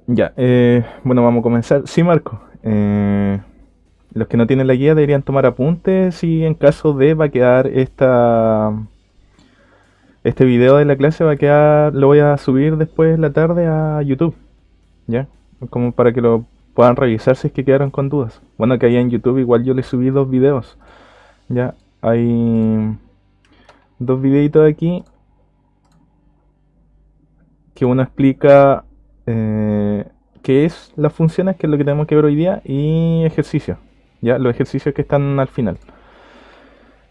Ya, bueno, vamos a comenzar. Sí, Marco. Los que no tienen la guía deberían tomar apuntes y en caso de va a quedar este video de la clase va a quedar, lo voy a subir después de la tarde a YouTube, ¿ya? Como para que lo puedan revisar si es que quedaron con dudas. Bueno, que ahí en YouTube igual yo le subí dos videos, ¿ya? Hay dos videitos aquí que uno explica qué es las funciones, que es lo que tenemos que ver hoy día, y ejercicios, ya, los ejercicios que están al final.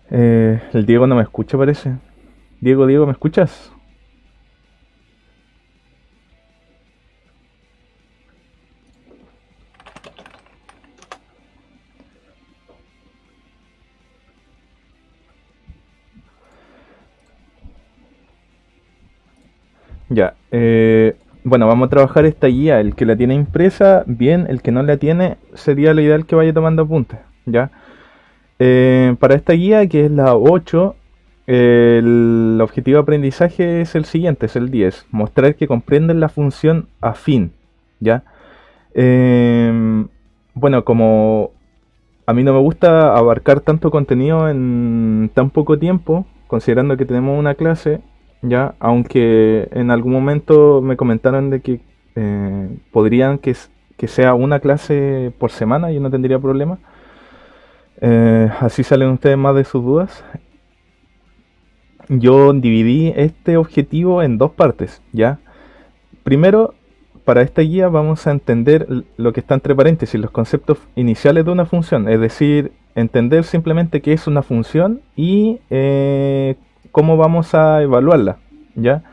El Diego no me escucha, parece. Diego, ¿me escuchas? Ya, bueno, vamos a trabajar esta guía. El que la tiene impresa, bien; el que no la tiene, sería lo ideal que vaya tomando apuntes, ¿ya? Para esta guía, que es la 8, el objetivo de aprendizaje es el siguiente, es el 10: mostrar que comprenden la función afín, ¿ya? Eh, bueno, como a mí no me gusta abarcar tanto contenido en tan poco tiempo, considerando que tenemos una clase, ya, aunque en algún momento me comentaron de que podrían que sea una clase por semana, yo no tendría problema. Así salen ustedes más de sus dudas. Yo dividí este objetivo en dos partes, ¿ya? Primero, para esta guía vamos a entender lo que está entre paréntesis, los conceptos iniciales de una función, es decir, entender simplemente qué es una función y cómo vamos a evaluarla, ¿ya?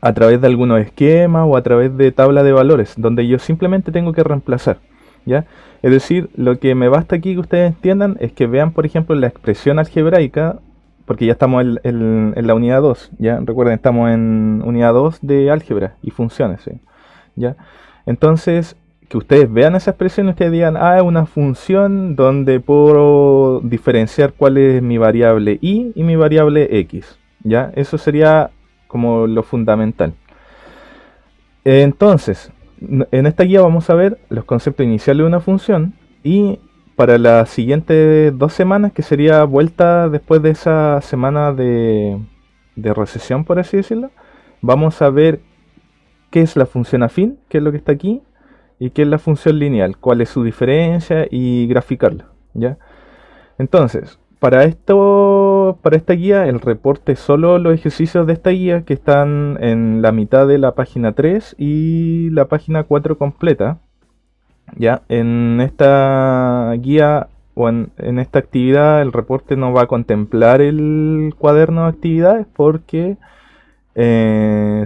A través de algunos esquemas o a través de tabla de valores, donde yo simplemente tengo que reemplazar, ¿ya? Es decir, lo que me basta aquí que ustedes entiendan es que vean, por ejemplo, la expresión algebraica, porque ya estamos en la unidad 2, ¿ya? Recuerden, estamos en unidad 2 de álgebra y funciones, ¿sí? ¿Ya? Entonces, que ustedes vean esa expresión y ustedes digan, ah, es una función donde puedo diferenciar cuál es mi variable y mi variable x, ¿ya? Eso sería como lo fundamental. Entonces, en esta guía vamos a ver los conceptos iniciales de una función, y para las siguientes 2 semanas, que sería vuelta después de esa semana de recesión, por así decirlo, vamos a ver qué es la función afín, que es lo que está aquí, y qué es la función lineal, cuál es su diferencia y graficarla, ¿ya? Entonces, para esta guía, el reporte es solo los ejercicios de esta guía, que están en la mitad de la página 3 y la página 4 completa. Ya, en esta guía o en esta actividad, el reporte no va a contemplar el cuaderno de actividades, porque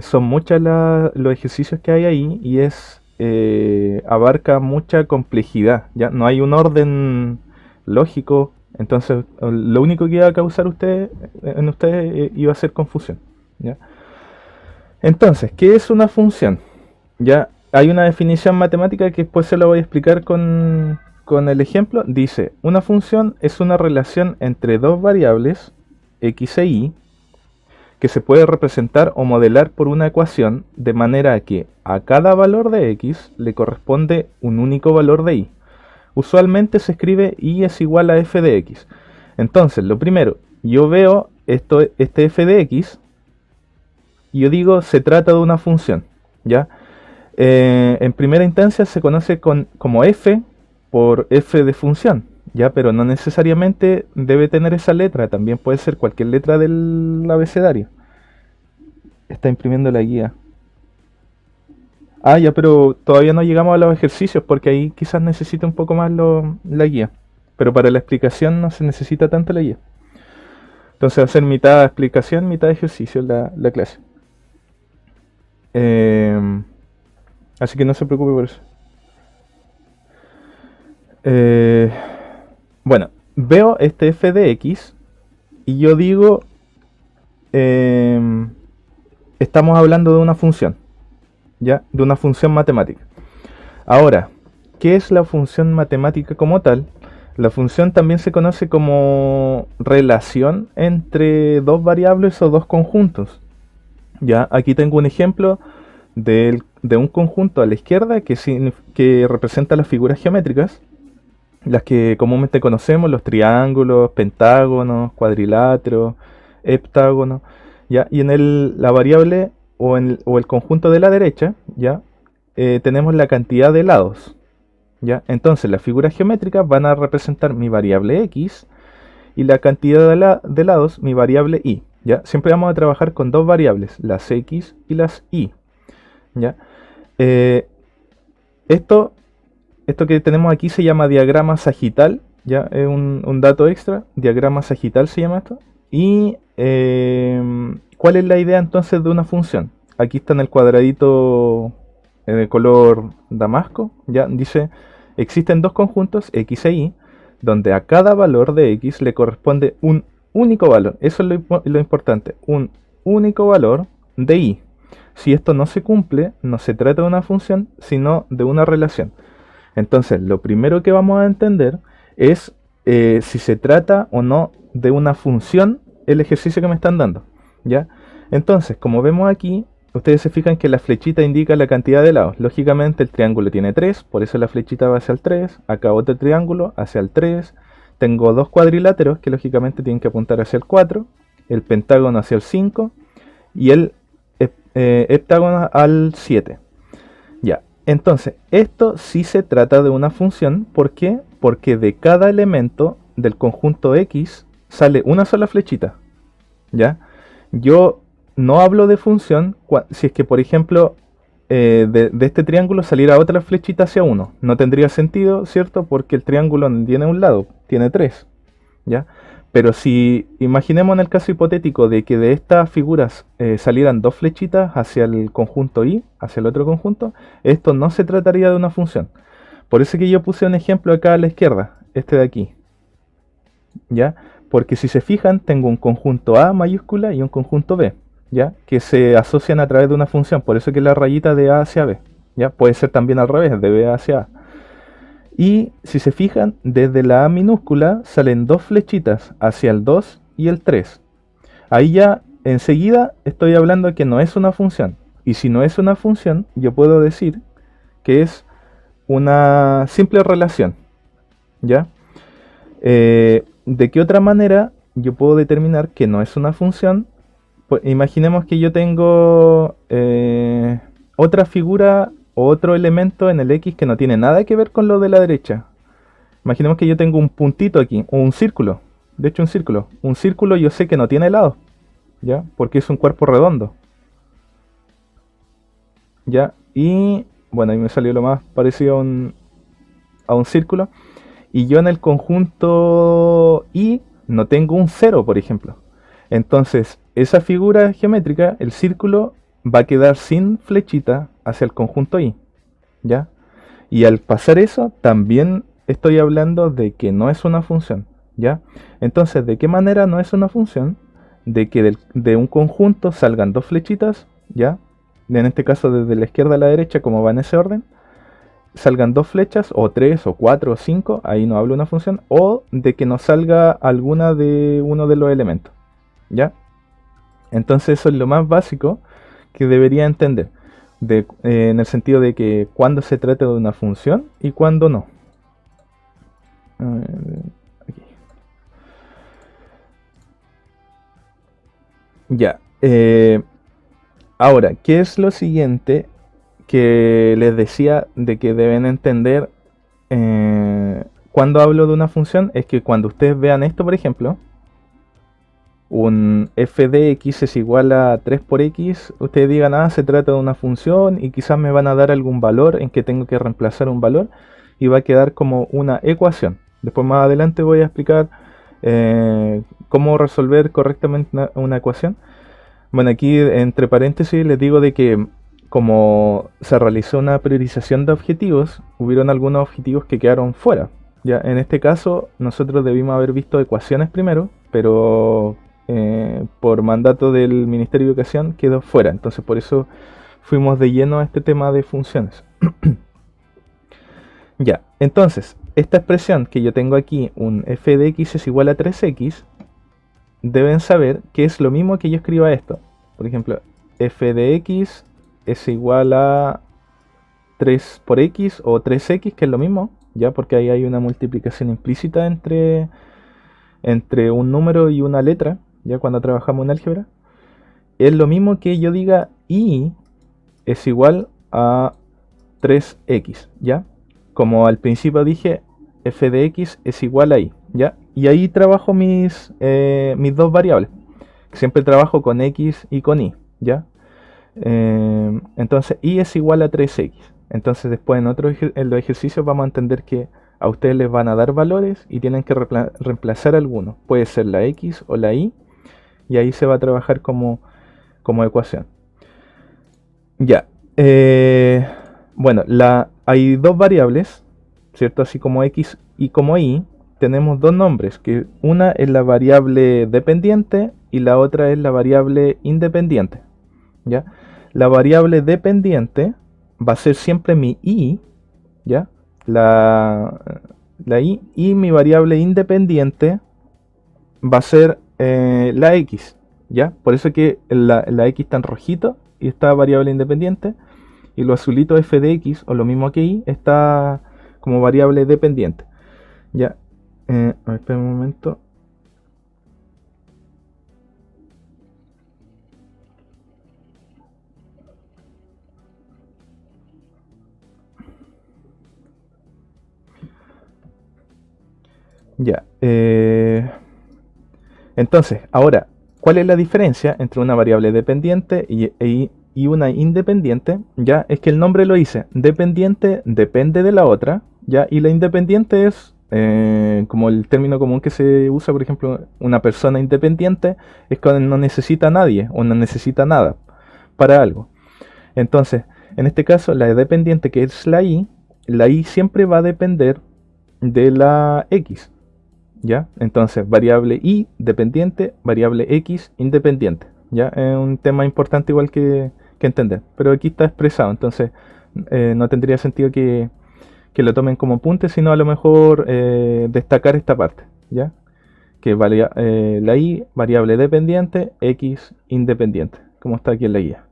son muchos los ejercicios que hay ahí, y abarca mucha complejidad. Ya no hay un orden lógico, entonces lo único que iba a causar en ustedes iba a ser confusión, ¿ya? Entonces, ¿qué es una función? Ya hay una definición matemática que después se la voy a explicar con el ejemplo. Dice: una función es una relación entre dos variables, x e y, que se puede representar o modelar por una ecuación, de manera que a cada valor de x le corresponde un único valor de y. Usualmente se escribe y es igual a f de x. Entonces, lo primero, yo veo este f de x y yo digo, se trata de una función, ¿ya? En primera instancia se conoce como f por f de función, ¿ya? Pero no necesariamente debe tener esa letra, también puede ser cualquier letra del abecedario. Está imprimiendo la guía. Ah, ya, pero todavía no llegamos a los ejercicios, porque ahí quizás necesite un poco más la guía. Pero para la explicación no se necesita tanto la guía. Entonces va a ser mitad explicación, mitad ejercicio la clase. Eh, Así que no se preocupe por eso. Eh, bueno, veo este f de x y yo digo, eh, estamos hablando de una función, ¿ya? De una función matemática. Ahora, ¿qué es la función matemática como tal? La función también se conoce como relación entre dos variables o dos conjuntos. Ya, aquí tengo un ejemplo de un conjunto a la izquierda que representa las figuras geométricas, las que comúnmente conocemos, los triángulos, pentágonos, cuadriláteros, heptágonos, ¿ya? Y en la variable o el conjunto de la derecha, ¿ya? Tenemos la cantidad de lados, ¿ya? Entonces las figuras geométricas van a representar mi variable x y la cantidad de lados mi variable y, ¿ya? Siempre vamos a trabajar con dos variables, las x y las y, ¿ya? Eh, esto que tenemos aquí se llama diagrama sagital, ya es un dato extra, diagrama sagital se llama esto. Y ¿cuál es la idea entonces de una función? Aquí está en el cuadradito de color damasco, ya dice, existen dos conjuntos x e y, donde a cada valor de x le corresponde un único valor, eso es lo importante, un único valor de y. Si esto no se cumple, no se trata de una función, sino de una relación. Entonces, lo primero que vamos a entender es si se trata o no de una función el ejercicio que me están dando, ¿ya? Entonces, como vemos aquí, ustedes se fijan que la flechita indica la cantidad de lados. Lógicamente el triángulo tiene 3, por eso la flechita va hacia el 3. Acá otro triángulo hacia el 3. Tengo dos cuadriláteros que lógicamente tienen que apuntar hacia el 4. El pentágono hacia el 5. Y el heptágono al 7. Ya, entonces, esto sí se trata de una función. ¿Por qué? Porque de cada elemento del conjunto X sale una sola flechita. ¿Ya? Yo no hablo de función si es que, por ejemplo, de este triángulo saliera otra flechita hacia uno. No tendría sentido, ¿cierto? Porque el triángulo no tiene un lado, tiene tres. ¿Ya? Pero si imaginemos en el caso hipotético de que de estas figuras salieran dos flechitas hacia el conjunto Y, hacia el otro conjunto, esto no se trataría de una función. Por eso que yo puse un ejemplo acá a la izquierda, este de aquí. ¿Ya? Porque si se fijan, tengo un conjunto A mayúscula y un conjunto B, ¿ya? Que se asocian a través de una función, por eso que la rayita de A hacia B, ¿ya? Puede ser también al revés, de B hacia A. Y si se fijan, desde la A minúscula salen dos flechitas hacia el 2 y el 3. Ahí ya enseguida estoy hablando que no es una función. Y si no es una función, yo puedo decir que es una simple relación, ¿ya? ¿De qué otra manera yo puedo determinar que no es una función? Pues imaginemos que yo tengo otra figura o otro elemento en el X que no tiene nada que ver con lo de la derecha. Imaginemos que yo tengo un puntito aquí, o un círculo. De hecho, un círculo. Un círculo yo sé que no tiene lados, ¿ya? Porque es un cuerpo redondo. ¿Ya? Y, bueno, ahí me salió lo más parecido a un círculo. Y yo en el conjunto Y no tengo un cero, por ejemplo. Entonces, esa figura geométrica, el círculo, va a quedar sin flechita hacia el conjunto Y, ¿ya? Y al pasar eso, también estoy hablando de que no es una función, ¿ya? Entonces, ¿de qué manera no es una función? De que de un conjunto salgan dos flechitas, ¿ya? En este caso, desde la izquierda a la derecha, como va en ese orden, salgan dos flechas, o tres, o cuatro, o cinco, ahí no hablo de una función, o de que no salga alguna de uno de los elementos, ¿ya? Entonces eso es lo más básico que debería entender, en el sentido de que cuando se trata de una función y cuando no. Aquí. Ya. Ahora, ¿qué es lo siguiente que les decía de que deben entender cuando hablo de una función? Es que cuando ustedes vean esto, por ejemplo, un f de x es igual a 3 por x, ustedes digan, se trata de una función y quizás me van a dar algún valor en que tengo que reemplazar un valor y va a quedar como una ecuación. Después más adelante voy a explicar cómo resolver correctamente una ecuación. Bueno, aquí entre paréntesis les digo de que como se realizó una priorización de objetivos, hubieron algunos objetivos que quedaron fuera. Ya, en este caso nosotros debimos haber visto ecuaciones primero, pero por mandato del Ministerio de Educación quedó fuera. Entonces por eso fuimos de lleno a este tema de funciones. Ya, entonces esta expresión que yo tengo aquí, un f de x es igual a 3x, deben saber que es lo mismo que yo escriba esto. Por ejemplo, f de x es igual a 3 por x o 3x, que es lo mismo, ya, porque ahí hay una multiplicación implícita entre un número y una letra, ya cuando trabajamos en álgebra. Es lo mismo que yo diga y es igual a 3x, ¿ya? Como al principio dije, f de x es igual a y, ¿ya? Y ahí trabajo mis dos variables. Siempre trabajo con x y con y, ¿ya? Entonces y es igual a 3x. Entonces después en los ejercicios vamos a entender que a ustedes les van a dar valores y tienen que reemplazar algunos. Puede ser la x o la y, y ahí se va a trabajar como ecuación. Ya. Bueno, hay dos variables, ¿cierto? Así como x y como y. Tenemos dos nombres, que una es la variable dependiente y la otra es la variable independiente, ¿ya? La variable dependiente va a ser siempre mi y, ¿ya? La y mi variable independiente va a ser la x, ¿ya? Por eso que la x está en rojito y está variable independiente, y lo azulito f de x, o lo mismo que y, está como variable dependiente, ¿ya? A ver, espera un momento. Ya. Entonces, ahora, ¿cuál es la diferencia entre una variable dependiente y una independiente? Ya, es que el nombre lo dice, dependiente depende de la otra, ya, y la independiente es como el término común que se usa, por ejemplo, una persona independiente es cuando no necesita a nadie o no necesita nada para algo. Entonces, en este caso, la dependiente, que es la y siempre va a depender de la x. ¿Ya? Entonces, variable y dependiente, variable x independiente. ¿Ya? Es un tema importante igual que entender. Pero aquí está expresado, entonces no tendría sentido que lo tomen como apunte, sino a lo mejor destacar esta parte. ¿Ya? Que la y, variable dependiente, x independiente, como está aquí en la guía.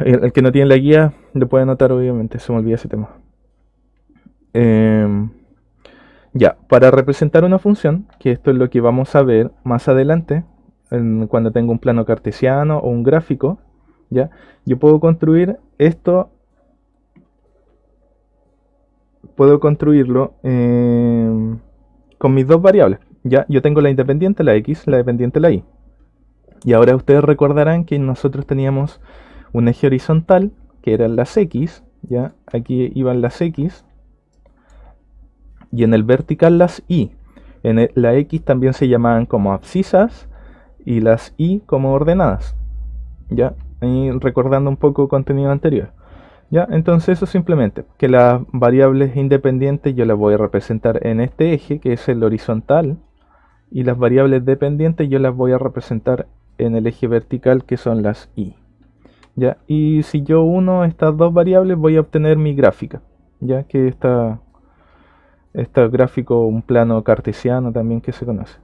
El que no tiene la guía lo puede anotar, obviamente, se me olvida ese tema. Ya, para representar una función, que esto es lo que vamos a ver más adelante, cuando tengo un plano cartesiano o un gráfico, ya, yo puedo construir esto, puedo construirlo con mis dos variables. Ya, yo tengo la independiente, la x, la dependiente, la y. Y ahora ustedes recordarán que nosotros teníamos un eje horizontal, que eran las x, ya, aquí iban las x, y en el vertical las y. La x también se llamaban como abscisas y las y como ordenadas. Ya, ahí recordando un poco contenido anterior. Ya, entonces eso simplemente, que las variables independientes yo las voy a representar en este eje, que es el horizontal, y las variables dependientes yo las voy a representar en el eje vertical, que son las y. Ya, y si yo uno estas dos variables voy a obtener mi gráfica, ya que este gráfico, un plano cartesiano también que se conoce.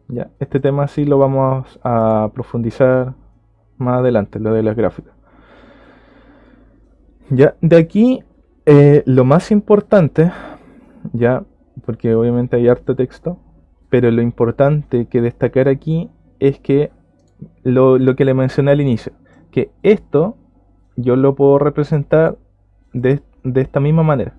Ya, este tema sí lo vamos a profundizar más adelante, lo de las gráficas. Ya, de aquí lo más importante, ya, porque obviamente hay harto texto, pero lo importante que destacar aquí es que lo que le mencioné al inicio, que esto yo lo puedo representar de esta misma manera.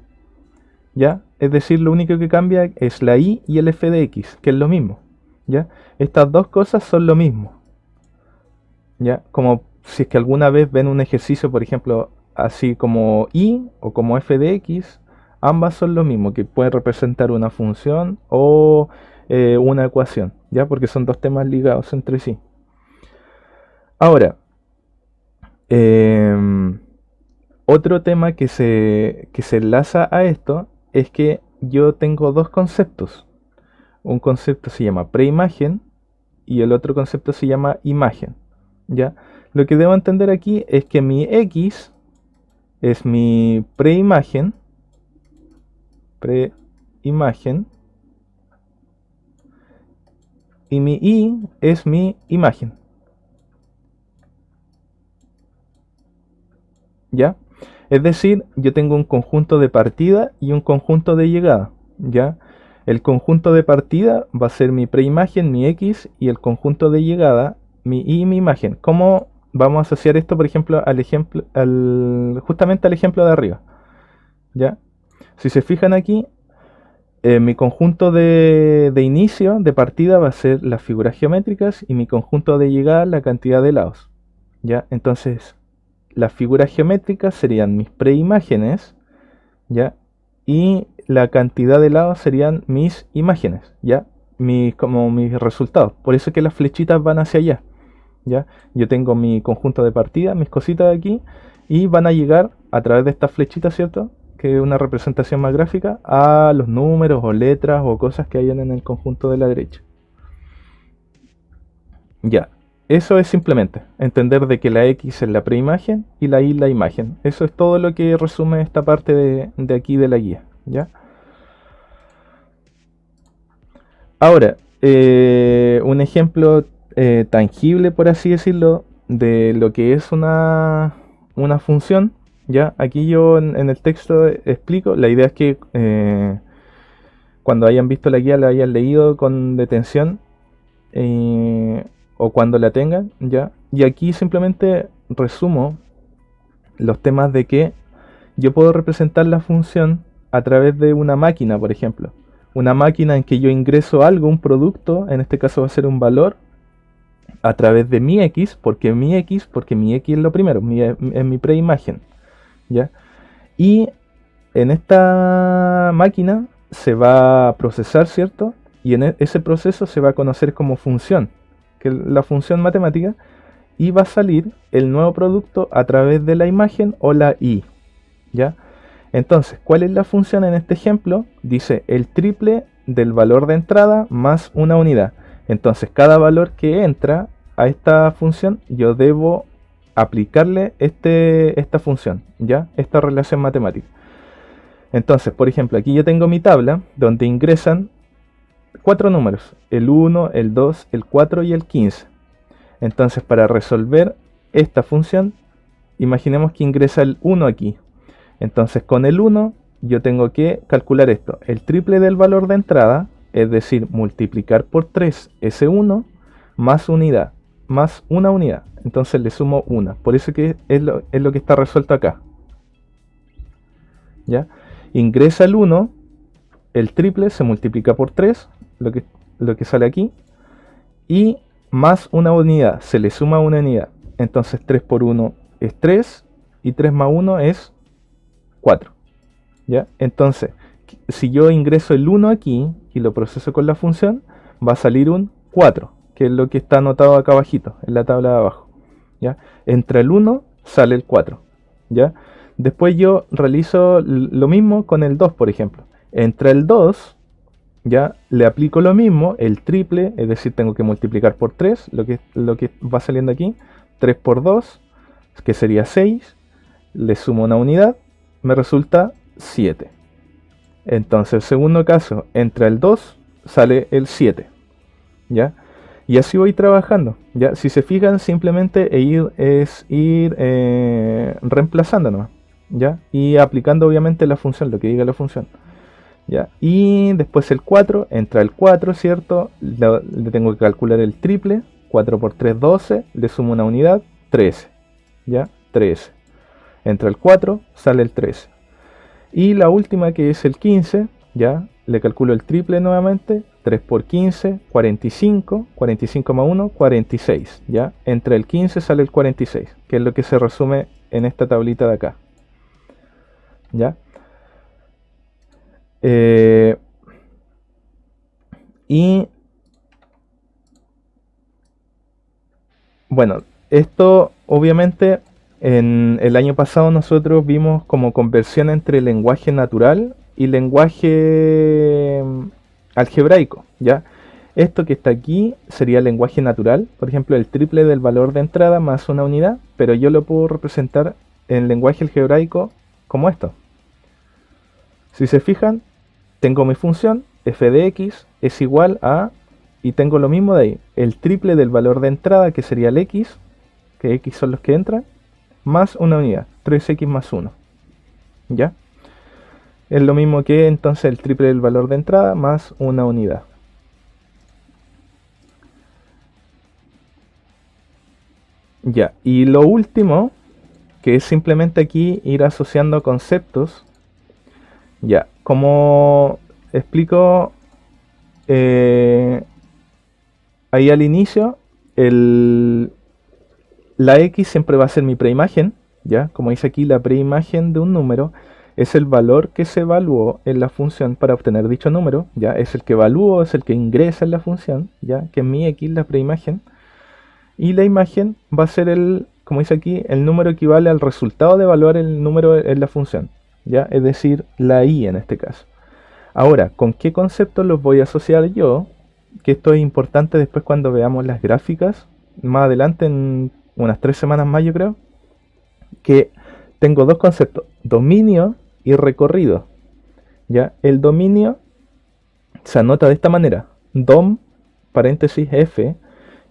¿Ya? Es decir, lo único que cambia es la y el f de x, que es lo mismo. ¿Ya? Estas dos cosas son lo mismo. ¿Ya? Como si es que alguna vez ven un ejercicio, por ejemplo, así como y o como f de x, ambas son lo mismo, que pueden representar una función o una ecuación, ¿ya? Porque son dos temas ligados entre sí. Ahora, otro tema que se enlaza a esto es que yo tengo dos conceptos. Un concepto se llama preimagen y el otro concepto se llama imagen. ¿Ya? Lo que debo entender aquí es que mi x es mi preimagen, y mi y es mi imagen. ¿ya? Es decir, yo tengo un conjunto de partida y un conjunto de llegada, ¿ya? El conjunto de partida va a ser mi preimagen, mi X, y el conjunto de llegada, mi Y y mi imagen. ¿Cómo vamos a asociar esto, por ejemplo, justamente al ejemplo de arriba? ¿Ya? Si se fijan aquí, mi conjunto de inicio, de partida, va a ser las figuras geométricas y mi conjunto de llegada, la cantidad de lados. ¿Ya? Entonces, las figuras geométricas serían mis preimágenes, ¿ya? Y la cantidad de lados serían mis imágenes, ¿ya? Como mis resultados. Por eso es que las flechitas van hacia allá, ¿ya? Yo tengo mi conjunto de partida, mis cositas aquí, y van a llegar a través de estas flechitas, ¿cierto? Que es una representación más gráfica, a los números o letras o cosas que hayan en el conjunto de la derecha. Ya, eso es simplemente entender de que la X es la preimagen y la Y la imagen. Eso es todo lo que resume esta parte de aquí de la guía, ¿ya? Ahora, un ejemplo tangible, por así decirlo, de lo que es una función, ¿ya? Aquí yo en el texto explico, la idea es que cuando hayan visto la guía la hayan leído con detención o cuando la tengan, ¿ya? Y aquí simplemente resumo los temas de que yo puedo representar la función a través de una máquina, por ejemplo. Una máquina en que yo ingreso algo, un producto, en este caso va a ser un valor, a través de mi X, porque mi X es lo primero, es mi preimagen, ¿ya? Y en esta máquina se va a procesar, ¿cierto? Y en ese proceso se va a conocer como función, que es la función matemática, y va a salir el nuevo producto a través de la imagen o la Y, ¿ya? Entonces, ¿cuál es la función en este ejemplo? Dice el triple del valor de entrada más una unidad. Entonces, cada valor que entra a esta función, yo debo aplicarle esta función, ¿ya? Esta relación matemática. Entonces, por ejemplo, aquí yo tengo mi tabla donde ingresan 4 números, el 1, el 2, el 4 y el 15. Entonces, para resolver esta función, imaginemos que ingresa el 1 aquí. Entonces, con el 1 yo tengo que calcular esto, el triple del valor de entrada, es decir, multiplicar por 3 ese 1 más unidad, más una unidad. Entonces le sumo 1. Por eso que es lo que está resuelto acá. ¿Ya? Ingresa el 1, el triple se multiplica por 3, lo que sale aquí, y más una unidad, se le suma una unidad. Entonces 3 por 1 es 3, y 3 más 1 es 4. ¿Ya? Entonces, si yo ingreso el 1 aquí y lo proceso con la función, va a salir un 4, que es lo que está anotado acá abajito, en la tabla de abajo. ¿Ya? Entre el 1 sale el 4. ¿Ya? Después yo realizo lo mismo con el 2, por ejemplo. Entre el 2, ya le aplico lo mismo, el triple, es decir, tengo que multiplicar por 3, lo que va saliendo aquí. 3 por 2, que sería 6, le sumo una unidad, me resulta 7. Entonces, el segundo caso, entra el 2, sale el 7. ¿Ya? Y así voy trabajando. ¿Ya? Si se fijan, simplemente es ir reemplazando nomás. ¿Ya? Y aplicando obviamente la función, lo que diga la función. ¿Ya? Y después el 4, entra el 4, ¿cierto? Le tengo que calcular el triple. 4 por 3, 12. Le sumo una unidad, 13. ¿Ya? 13. Entra el 4, sale el 13. Y la última, que es el 15, ya le calculo el triple nuevamente. 3 por 15, 45. 45 más 1, 46. ¿Ya? Entre el 15 sale el 46, que es lo que se resume en esta tablita de acá. ¿Ya? Y bueno, esto obviamente en el año pasado nosotros vimos como conversión entre lenguaje natural y lenguaje algebraico, ¿ya? Esto que está aquí sería lenguaje natural, por ejemplo el triple del valor de entrada más una unidad, pero yo lo puedo representar en lenguaje algebraico como esto. Si se fijan, tengo mi función f de x es igual a, y tengo lo mismo de ahí, el triple del valor de entrada, que sería el x, que x son los que entran, más una unidad, 3x más 1. ¿Ya? Es lo mismo que entonces el triple del valor de entrada más una unidad. Ya, y lo último, que es simplemente aquí ir asociando conceptos. Ya, como explico ahí al inicio, la X siempre va a ser mi preimagen, ¿ya? Como dice aquí, la preimagen de un número es el valor que se evaluó en la función para obtener dicho número, ¿ya? Es el que evalúo, es el que ingresa en la función, ¿ya? Que es mi X, la preimagen. Y la imagen va a ser como dice aquí, el número equivale al resultado de evaluar el número en la función, ¿ya? Es decir, la Y en este caso. Ahora, ¿con qué conceptos los voy a asociar yo? Que esto es importante después cuando veamos las gráficas, más adelante en unas 3 semanas más yo creo, que tengo dos conceptos, dominio y recorrido. ¿Ya? El dominio se anota de esta manera, dom, paréntesis f,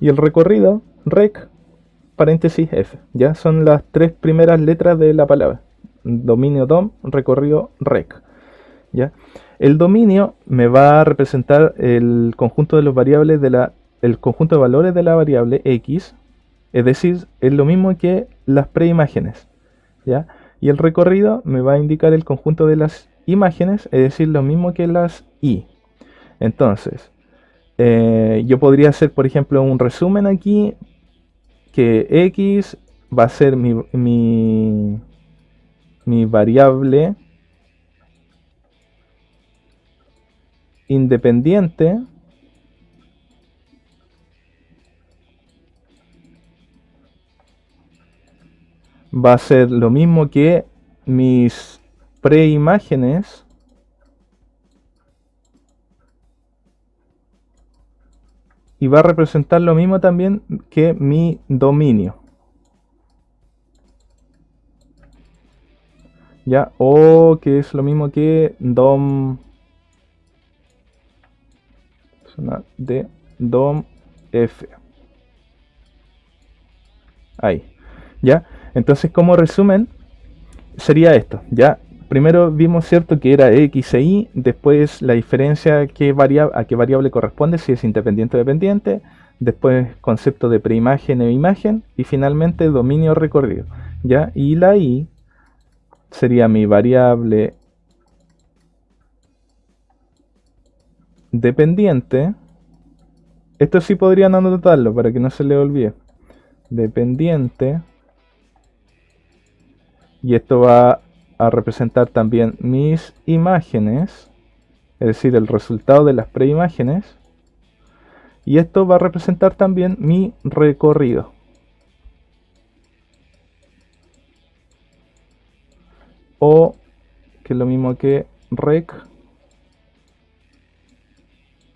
y el recorrido, rec, paréntesis f. ¿Ya? Son las 3 primeras letras de la palabra. Dominio dom, recorrido rec. ¿Ya? El dominio me va a representar el conjunto de los variables el conjunto de valores de la variable x, es decir, es lo mismo que las preimágenes, ¿ya? Y el recorrido me va a indicar el conjunto de las imágenes, es decir, lo mismo que las y. Entonces, yo podría hacer, por ejemplo, un resumen aquí, que x va a ser mi variable independiente va a ser lo mismo que mis preimágenes y va a representar lo mismo también que mi dominio. ¿Ya? O que es lo mismo que dom de dom f. Ahí. ¿Ya? Entonces, como resumen, sería esto. ¿Ya? Primero vimos, ¿cierto?, que era x e y, después la diferencia a qué variable corresponde, si es independiente o dependiente, después concepto de preimagen e imagen, y finalmente dominio recorrido. ¿Ya? Y la y sería mi variable dependiente. Esto sí podrían anotarlo para que no se le olvide. Dependiente. Y esto va a representar también mis imágenes, es decir, el resultado de las preimágenes. Y esto va a representar también mi recorrido. O, que es lo mismo que rec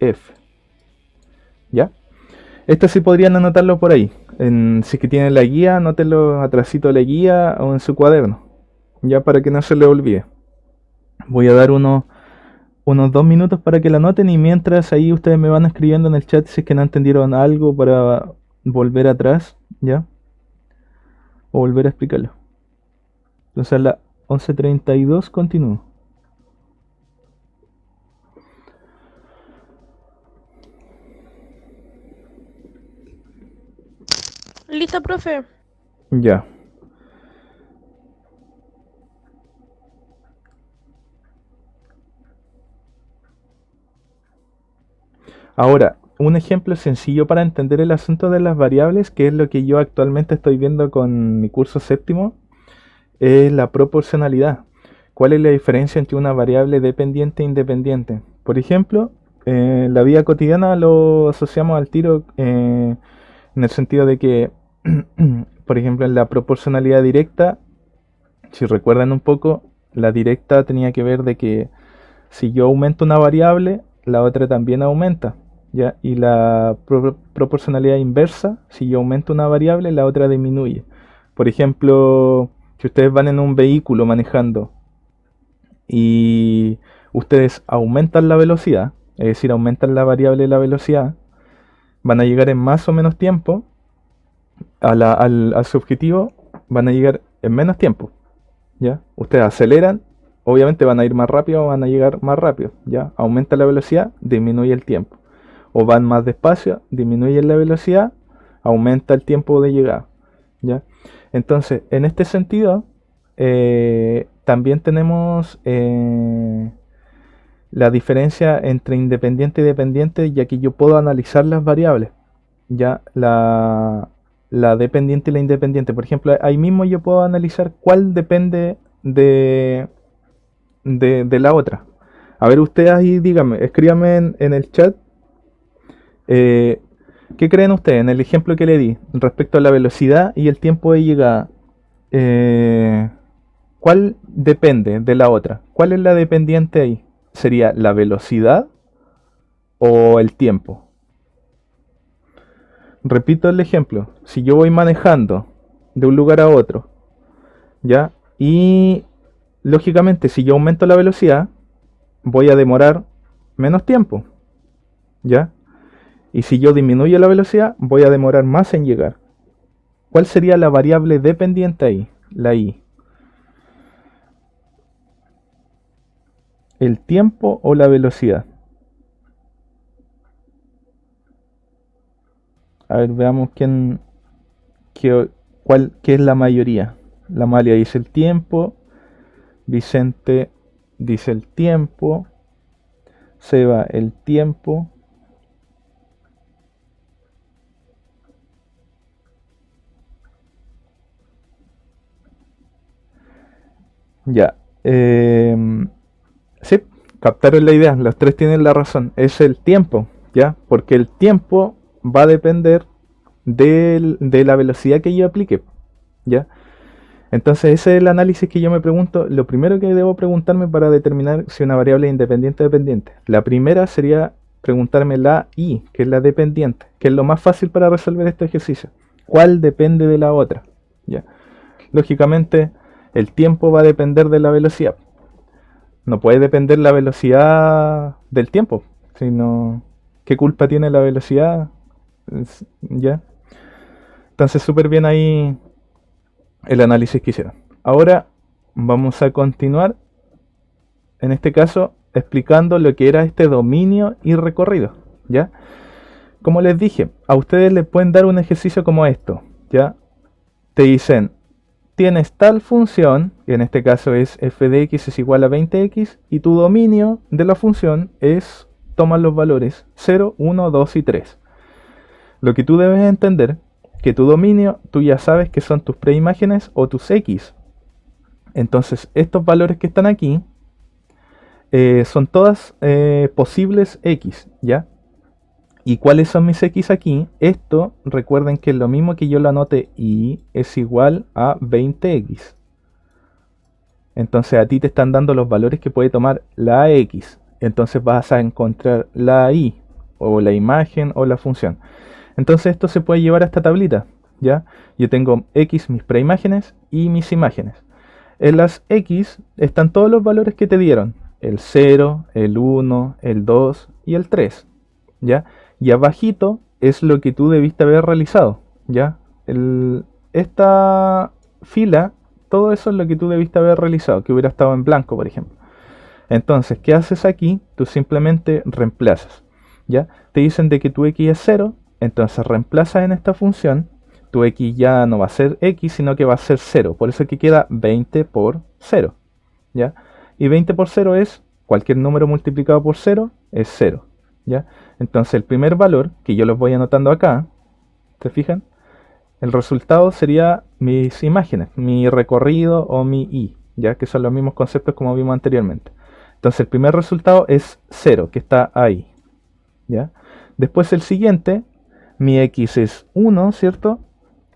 f. ¿Ya? Esto sí podrían anotarlo por ahí. Si es que tienen la guía, anótenlo atrásito de la guía o en su cuaderno. Ya para que no se le olvide. Voy a dar unos 2 minutos para que la anoten y mientras ahí ustedes me van escribiendo en el chat si es que no entendieron algo para volver atrás, ¿ya? O volver a explicarlo. Entonces a las 11:32 continúo. Lista, profe. Ya. Ahora, un ejemplo sencillo para entender el asunto de las variables, que es lo que yo actualmente estoy viendo con mi curso séptimo, es la proporcionalidad. ¿Cuál es la diferencia entre una variable dependiente e independiente? Por ejemplo, en la vida cotidiana lo asociamos al tiro en el sentido de que, por ejemplo, en la proporcionalidad directa, si recuerdan un poco, la directa tenía que ver de que si yo aumento una variable, la otra también aumenta, ¿ya? Y la proporcionalidad inversa, si yo aumento una variable, la otra disminuye. Por ejemplo, si ustedes van en un vehículo manejando y ustedes aumentan la velocidad, es decir, aumentan la variable de la velocidad, van a llegar en más o menos tiempo a su objetivo, van a llegar en menos tiempo, ¿ya? Ustedes aceleran, obviamente van a ir más rápido o van a llegar más rápido, ¿ya? Aumenta la velocidad, disminuye el tiempo. O van más despacio, disminuye la velocidad, aumenta el tiempo de llegada, ¿ya? Entonces, en este sentido, también tenemos la diferencia entre independiente y dependiente, ya que yo puedo analizar las variables, ya la dependiente y la independiente. Por ejemplo, ahí mismo yo puedo analizar cuál depende de la otra. A ver, ustedes ahí díganme, escríbanme en el chat, ¿qué creen ustedes en el ejemplo que le di respecto a la velocidad y el tiempo de llegada? ¿Cuál depende de la otra? ¿Cuál es la dependiente ahí? ¿Sería la velocidad o el tiempo? Repito el ejemplo. Si yo voy manejando de un lugar a otro, ¿ya? Y lógicamente si yo aumento la velocidad, voy a demorar menos tiempo, ¿ya? Y si yo disminuyo la velocidad, voy a demorar más en llegar. ¿Cuál sería la variable dependiente ahí? La I. ¿El tiempo o la velocidad? A ver, veamos qué es la mayoría. La Malia dice el tiempo, Vicente dice el tiempo, Seba el tiempo. Ya. Sí, captaron la idea, los tres tienen la razón. Es el tiempo, ¿ya? Porque el tiempo va a depender de la velocidad que yo aplique, ¿ya? Entonces ese es el análisis que yo me pregunto, lo primero que debo preguntarme para determinar si una variable es independiente o dependiente. La primera sería preguntarme la I, que es la dependiente, que es lo más fácil para resolver este ejercicio. ¿Cuál depende de la otra? ¿Ya? Lógicamente el tiempo va a depender de la velocidad. No puede depender la velocidad del tiempo, sino ¿qué culpa tiene la velocidad? ¿Ya? Entonces súper bien ahí el análisis que hicieron. Ahora vamos a continuar, en este caso, explicando lo que era este dominio y recorrido, ¿ya? Como les dije, a ustedes les pueden dar un ejercicio como esto, ¿ya? Te dicen, tienes tal función, y en este caso es f de x es igual a 20x, y tu dominio de la función es, toma los valores 0, 1, 2 y 3. Lo que tú debes entender que tu dominio, tú ya sabes que son tus preimágenes o tus X. Entonces, estos valores que están aquí son todas posibles X, ¿ya? ¿Y cuáles son mis X aquí? Esto, recuerden que es lo mismo que yo lo anote y es igual a 20X. Entonces, a ti te están dando los valores que puede tomar la X. Entonces, vas a encontrar la Y, o la imagen, o la función. Entonces esto se puede llevar a esta tablita, ¿ya? Yo tengo X, mis preimágenes y mis imágenes. En las X están todos los valores que te dieron. El 0, el 1, el 2 y el 3, ¿ya? Y abajito es lo que tú debiste haber realizado, ¿ya? Esta fila, todo eso es lo que tú debiste haber realizado, que hubiera estado en blanco, por ejemplo. Entonces, ¿qué haces aquí? Tú simplemente reemplazas, ¿ya? Te dicen de que tu X es 0. Entonces reemplazas en esta función, tu x ya no va a ser x, sino que va a ser 0. Por eso que queda 20 por 0. ¿Ya? Y 20 por 0 es, cualquier número multiplicado por 0 es 0. ¿Ya? Entonces el primer valor, que yo los voy anotando acá, ¿se fijan? El resultado sería mis imágenes, mi recorrido o mi y, ¿ya? Que son los mismos conceptos como vimos anteriormente. Entonces el primer resultado es 0, que está ahí. ¿Ya? Después el siguiente, mi x es 1, ¿cierto?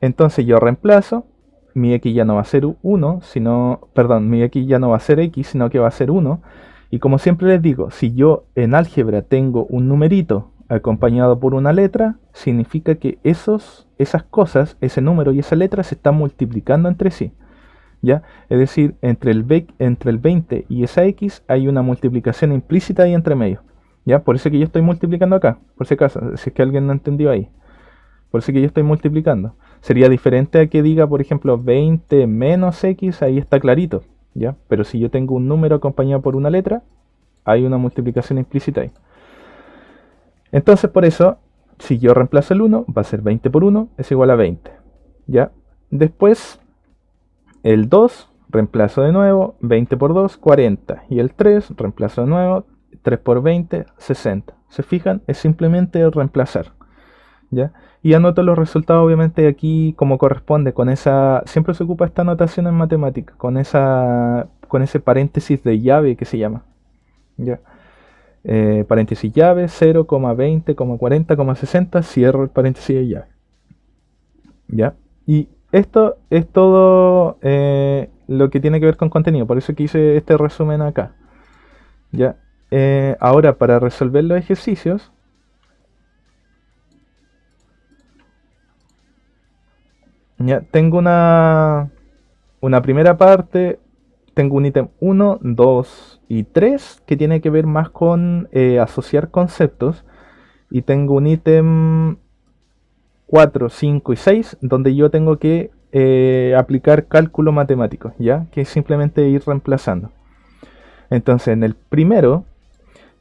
Entonces yo reemplazo, mi x ya no va a ser 1, sino, perdón, mi x ya no va a ser x, sino que va a ser 1. Y como siempre les digo, si yo en álgebra tengo un numerito acompañado por una letra, significa que esas cosas, ese número y esa letra se están multiplicando entre sí, ¿ya? Es decir, entre el 20 y esa x hay una multiplicación implícita ahí entre medio. ¿Ya? Por eso que yo estoy multiplicando acá, por si acaso, si es que alguien no entendió ahí. Por eso que yo estoy multiplicando. Sería diferente a que diga, por ejemplo, 20 menos x, ahí está clarito, ¿ya? Pero si yo tengo un número acompañado por una letra, hay una multiplicación implícita ahí. Entonces, por eso, si yo reemplazo el 1, va a ser 20 por 1 es igual a 20, ¿ya? Después, el 2, reemplazo de nuevo, 20 por 2, 40. Y el 3, reemplazo de nuevo, 3 por 20, 60. ¿Se fijan? Es simplemente reemplazar, ¿ya? Y anoto los resultados obviamente aquí como corresponde, con esa, siempre se ocupa esta notación en matemática, con ese paréntesis de llave que se llama, ¿ya? Paréntesis llave, 0, 20, 40, 60, cierro el paréntesis de llave, ¿ya? Y esto es todo lo que tiene que ver con contenido, por eso que hice este resumen acá, ¿ya? Ahora para resolver los ejercicios, ya tengo una primera parte, tengo un ítem 1, 2 y 3 que tiene que ver más con asociar conceptos, y tengo un ítem 4, 5 y 6 donde yo tengo que aplicar cálculo matemático, ¿ya? Que es simplemente ir reemplazando. Entonces, en el primero,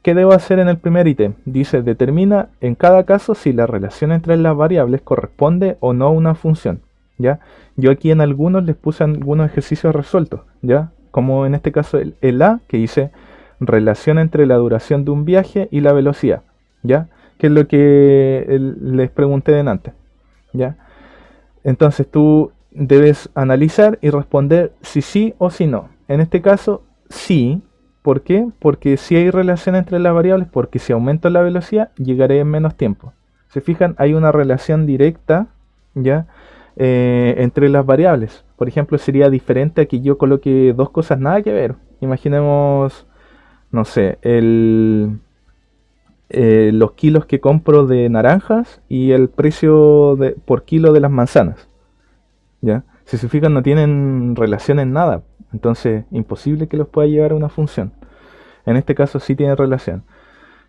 ¿qué debo hacer en el primer ítem? Dice, determina en cada caso si la relación entre las variables corresponde o no a una función, ¿ya? Yo aquí en algunos les puse algunos ejercicios resueltos, ¿ya? Como en este caso el A, que dice relación entre la duración de un viaje y la velocidad, ¿ya? Que es lo que les pregunté de antes, ¿ya? Entonces tú debes analizar y responder si sí o si no. En este caso, sí. ¿Por qué? Porque si hay relación entre las variables, porque si aumento la velocidad, llegaré en menos tiempo. ¿Se fijan? Hay una relación directa, ¿ya? Entre las variables. Por ejemplo, sería diferente a que yo coloque dos cosas nada que ver. Imaginemos, no sé, los kilos que compro de naranjas y el precio por kilo de las manzanas, ¿ya? Si se fijan, no tienen relación en nada. Entonces, imposible que los pueda llevar a una función. En este caso sí tiene relación.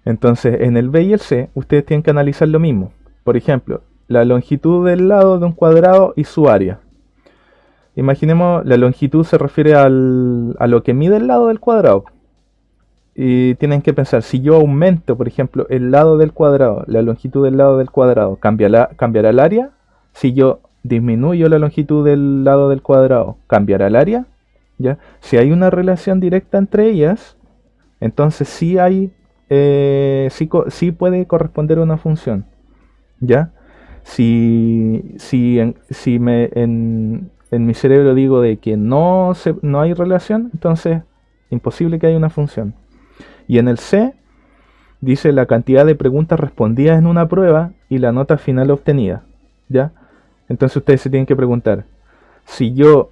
Entonces, en el B y el C, ustedes tienen que analizar lo mismo. Por ejemplo, la longitud del lado de un cuadrado y su área. Imaginemos, la longitud se refiere a lo que mide el lado del cuadrado. Y tienen que pensar, si yo aumento, por ejemplo, el lado del cuadrado, la longitud del lado del cuadrado, ¿cambiará el área? Si yo disminuyo la longitud del lado del cuadrado, ¿cambiará el área? ¿Ya? Si hay una relación directa entre ellas, entonces sí hay, sí puede corresponder a una función, ¿ya? Si en mi cerebro digo de que no hay relación, entonces imposible que haya una función. Y en el C dice la cantidad de preguntas respondidas en una prueba y la nota final obtenida, ¿ya? Entonces ustedes se tienen que preguntar, si yo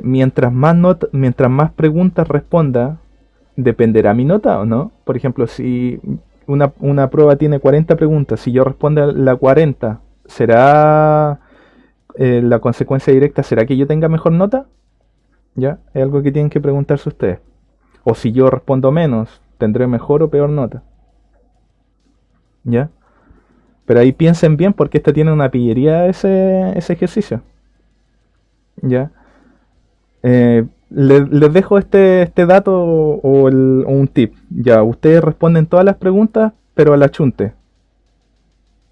mientras más preguntas responda, ¿dependerá mi nota o no? Por ejemplo, si una prueba tiene 40 preguntas, si yo respondo a la 40, ¿será la consecuencia directa? ¿Será que yo tenga mejor nota? ¿Ya? Es algo que tienen que preguntarse ustedes. O si yo respondo menos, ¿tendré mejor o peor nota? ¿Ya? Pero ahí piensen bien porque esta tiene una pillería ese ejercicio. ¿Ya? Les dejo este dato o un tip. Ya, ustedes responden todas las preguntas, pero a la chunte.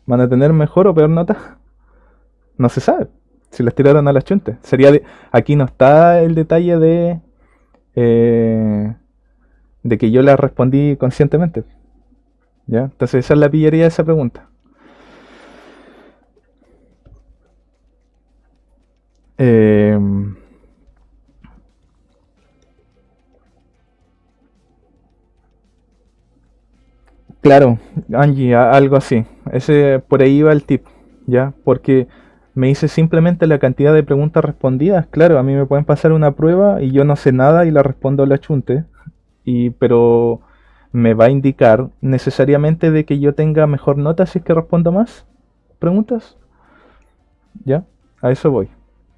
¿Van a tener mejor o peor nota? No se sabe. Si las tiraron a la chunte. Aquí no está el detalle eh, de que yo las respondí conscientemente. ¿Ya? Entonces esa es la pillería de esa pregunta. Claro, Angie, algo así. Por ahí va el tip, ¿ya? Porque me dice simplemente la cantidad de preguntas respondidas. Claro, a mí me pueden pasar una prueba y yo no sé nada y la respondo a la chunte, pero me va a indicar necesariamente de que yo tenga mejor nota si es que respondo más preguntas, ¿ya? A eso voy.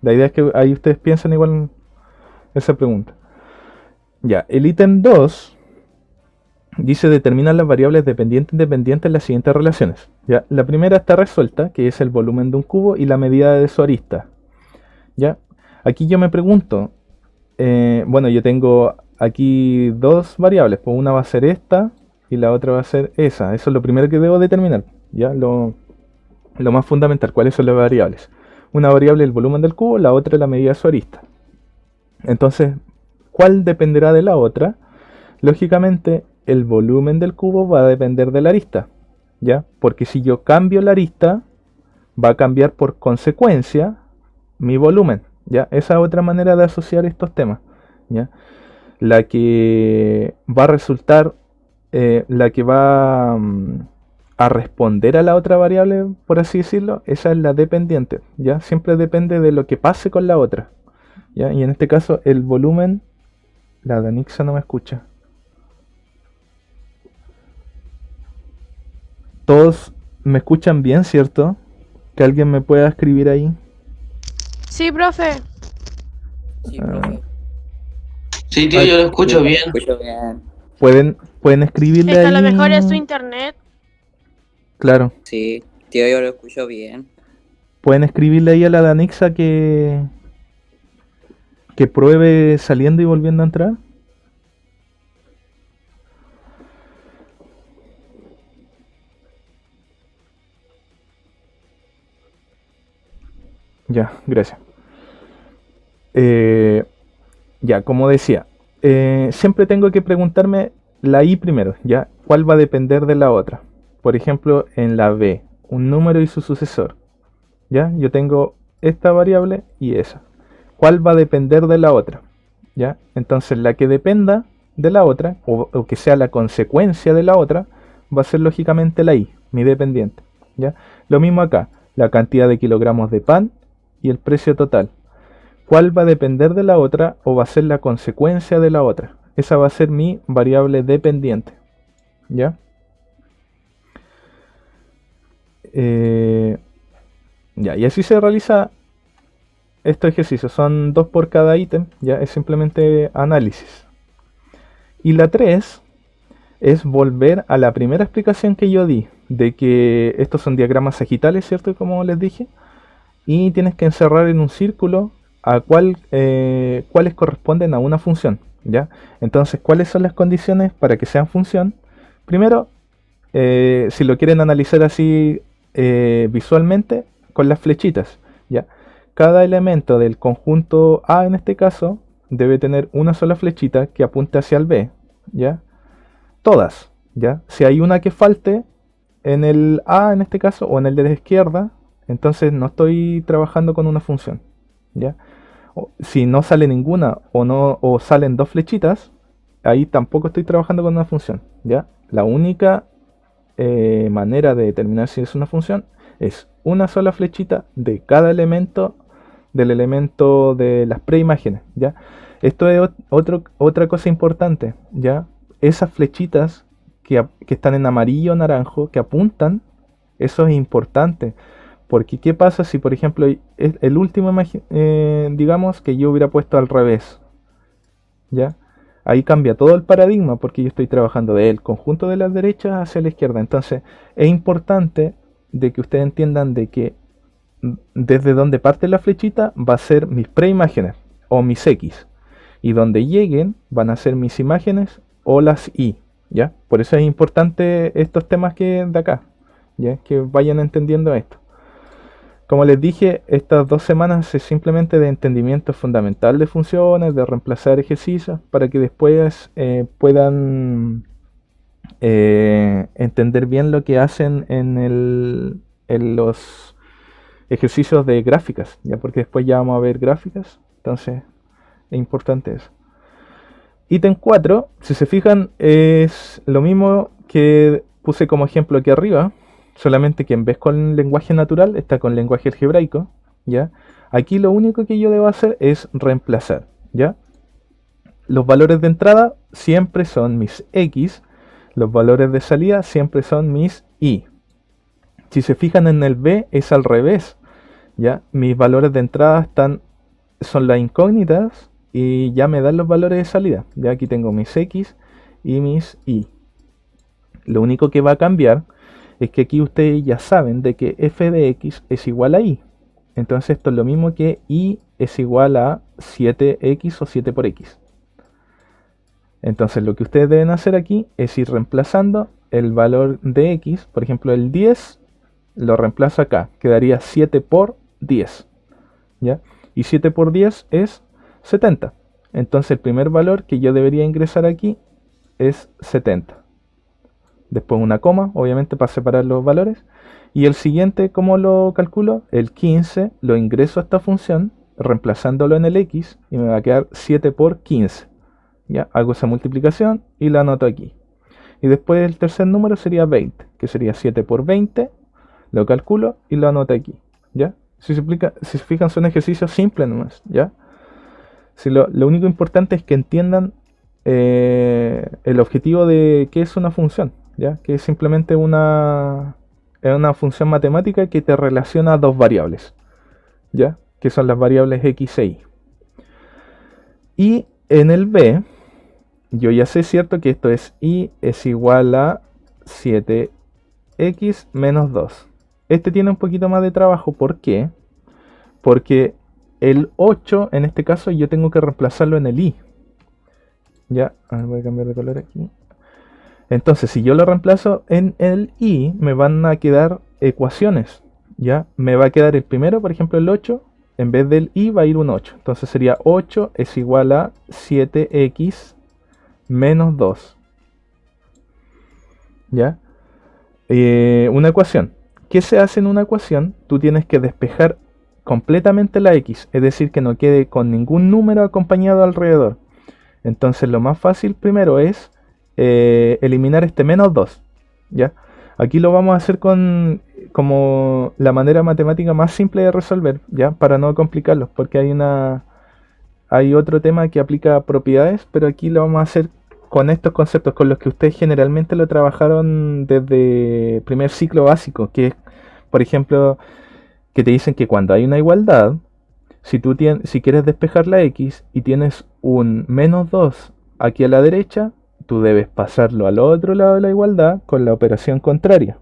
La idea es que ahí ustedes piensan igual en esa pregunta. Ya, el ítem 2 Dice determinar las variables dependientes e independientes en las siguientes relaciones. ¿Ya? La primera está resuelta, que es el volumen de un cubo y la medida de su arista. ¿Ya? Aquí yo me pregunto, bueno, yo tengo aquí dos variables, pues una va a ser esta y la otra va a ser esa. Eso es lo primero que debo determinar, ¿ya? Lo más fundamental, cuáles son las variables. Una variable es el volumen del cubo, la otra es la medida de su arista. Entonces, ¿cuál dependerá de la otra? Lógicamente, el volumen del cubo va a depender de la arista, ¿ya? Porque si yo cambio la arista, va a cambiar por consecuencia mi volumen, ¿ya? Esa es otra manera de asociar estos temas, ¿ya? La que va a resultar, la que va a responder a la otra variable, por así decirlo, esa es la dependiente, ¿ya? Siempre depende de lo que pase con la otra, ¿ya? Y en este caso, el volumen, la Danixa no me escucha. Todos me escuchan bien, ¿cierto? Que alguien me pueda escribir ahí. Sí, profe. Sí, Ah, profe. Sí, tío, yo lo escucho Yo lo bien. escucho bien. pueden escribirle Es que a ahí. lo mejor es su internet. Claro, Sí, tío, yo lo escucho bien. pueden escribirle ahí a la Danixa que pruebe saliendo y volviendo a entrar. Ya, gracias. Ya, como decía, siempre tengo que preguntarme la I primero, ¿ya? ¿Cuál va a depender de la otra? Por ejemplo, en la B, un número y su sucesor, ¿ya? Yo tengo esta variable y esa. ¿Cuál va a depender de la otra? ¿Ya? Entonces, la que dependa de la otra, o que sea la consecuencia de la otra, va a ser lógicamente la I, mi dependiente, ¿ya? Lo mismo acá, la cantidad de kilogramos de pan y el precio total. ¿Cuál va a depender de la otra o va a ser la consecuencia de la otra? Esa va a ser mi variable dependiente. ¿Ya? Ya, y así se realiza este ejercicio. Son 2 por cada ítem. Ya, es simplemente análisis. Y la 3 es volver a la primera explicación que yo di, de que estos son diagramas sagitales, ¿cierto? Como les dije. Y tienes que encerrar en un círculo a cuáles corresponden a una función, ¿ya? Entonces, ¿cuáles son las condiciones para que sean función? Primero, si lo quieren analizar así visualmente, con las flechitas, ¿ya? Cada elemento del conjunto A, en este caso, debe tener una sola flechita que apunte hacia el B, ¿ya? Todas, ¿ya? Si hay una que falte en el A, en este caso, o en el de la izquierda, entonces no estoy trabajando con una función, ¿ya? Si no sale ninguna o salen dos flechitas, ahí tampoco estoy trabajando con una función, ¿ya? La única manera de determinar si es una función es una sola flechita de cada elemento del elemento de las preimágenes, ¿ya? Esto es otra cosa importante, ¿ya? Esas flechitas que están en amarillo o naranjo, que apuntan, eso es importante. Porque ¿qué pasa si, por ejemplo, el último, digamos, que yo hubiera puesto al revés? ¿Ya? Ahí cambia todo el paradigma porque yo estoy trabajando del conjunto de las derechas hacia la izquierda. Entonces, es importante de que ustedes entiendan de que desde donde parte la flechita va a ser mis preimágenes o mis X. Y donde lleguen van a ser mis imágenes o las Y. ¿Ya? Por eso es importante estos temas que de acá. ¿Ya? Que vayan entendiendo esto. Como les dije, estas 2 semanas es simplemente de entendimiento fundamental de funciones, de reemplazar ejercicios, para que después puedan entender bien lo que hacen en los ejercicios de gráficas, ya porque después ya vamos a ver gráficas, entonces es importante eso. Ítem 4, si se fijan, es lo mismo que puse como ejemplo aquí arriba, solamente que en vez con lenguaje natural está con lenguaje algebraico, ¿ya? Aquí lo único que yo debo hacer es reemplazar, ¿ya? Los valores de entrada siempre son mis X, los valores de salida siempre son mis Y. Si se fijan en el B es al revés, ¿ya? Mis valores de entrada son las incógnitas y ya me dan los valores de salida. Ya aquí tengo mis X y mis Y, Lo único que va a cambiar es que aquí ustedes ya saben de que f de x es igual a y. Entonces esto es lo mismo que y es igual a 7x o 7 por x. Entonces lo que ustedes deben hacer aquí es ir reemplazando el valor de x. Por ejemplo, el 10 lo reemplazo acá. Quedaría 7 por 10. ¿Ya? Y 7 por 10 es 70. Entonces el primer valor que yo debería ingresar aquí es 70. Después una coma, obviamente para separar los valores. Y el siguiente, ¿cómo lo calculo? El 15 lo ingreso a esta función, reemplazándolo en el x, y me va a quedar 7 por 15. ¿Ya? Hago esa multiplicación y la anoto aquí. Y después el tercer número sería 20, que sería 7 por 20, lo calculo y lo anoto aquí. ¿Ya? Si se fijan, son ejercicios simples nomás. ¿Ya? Si lo único importante es que entiendan el objetivo de qué es una función. ¿Ya? Que es simplemente es una función matemática que te relaciona dos variables, ¿ya? Que son las variables x e y. Y en el b, yo ya sé, ¿cierto? Que esto es y es igual a 7x menos 2. Este tiene un poquito más de trabajo. ¿Por qué? Porque el 8, en este caso, yo tengo que reemplazarlo en el y. Ya, a ver, voy a cambiar de color aquí. Entonces, si yo lo reemplazo en el y, me van a quedar ecuaciones, ¿ya? Me va a quedar el primero, por ejemplo, el 8, en vez del y va a ir un 8. Entonces sería 8 es igual a 7x menos 2, ¿ya? Una ecuación. ¿Qué se hace en una ecuación? Tú tienes que despejar completamente la x, es decir, que no quede con ningún número acompañado alrededor. Entonces lo más fácil primero es eliminar este menos 2, ¿ya? Aquí lo vamos a hacer como la manera matemática más simple de resolver, ¿ya? Para no complicarlos, porque hay otro tema que aplica propiedades, pero aquí lo vamos a hacer con estos conceptos, con los que ustedes generalmente lo trabajaron desde primer ciclo básico, que es, por ejemplo, que te dicen que cuando hay una igualdad, si quieres despejar la x y tienes un menos 2 aquí a la derecha, tú debes pasarlo al otro lado de la igualdad con la operación contraria.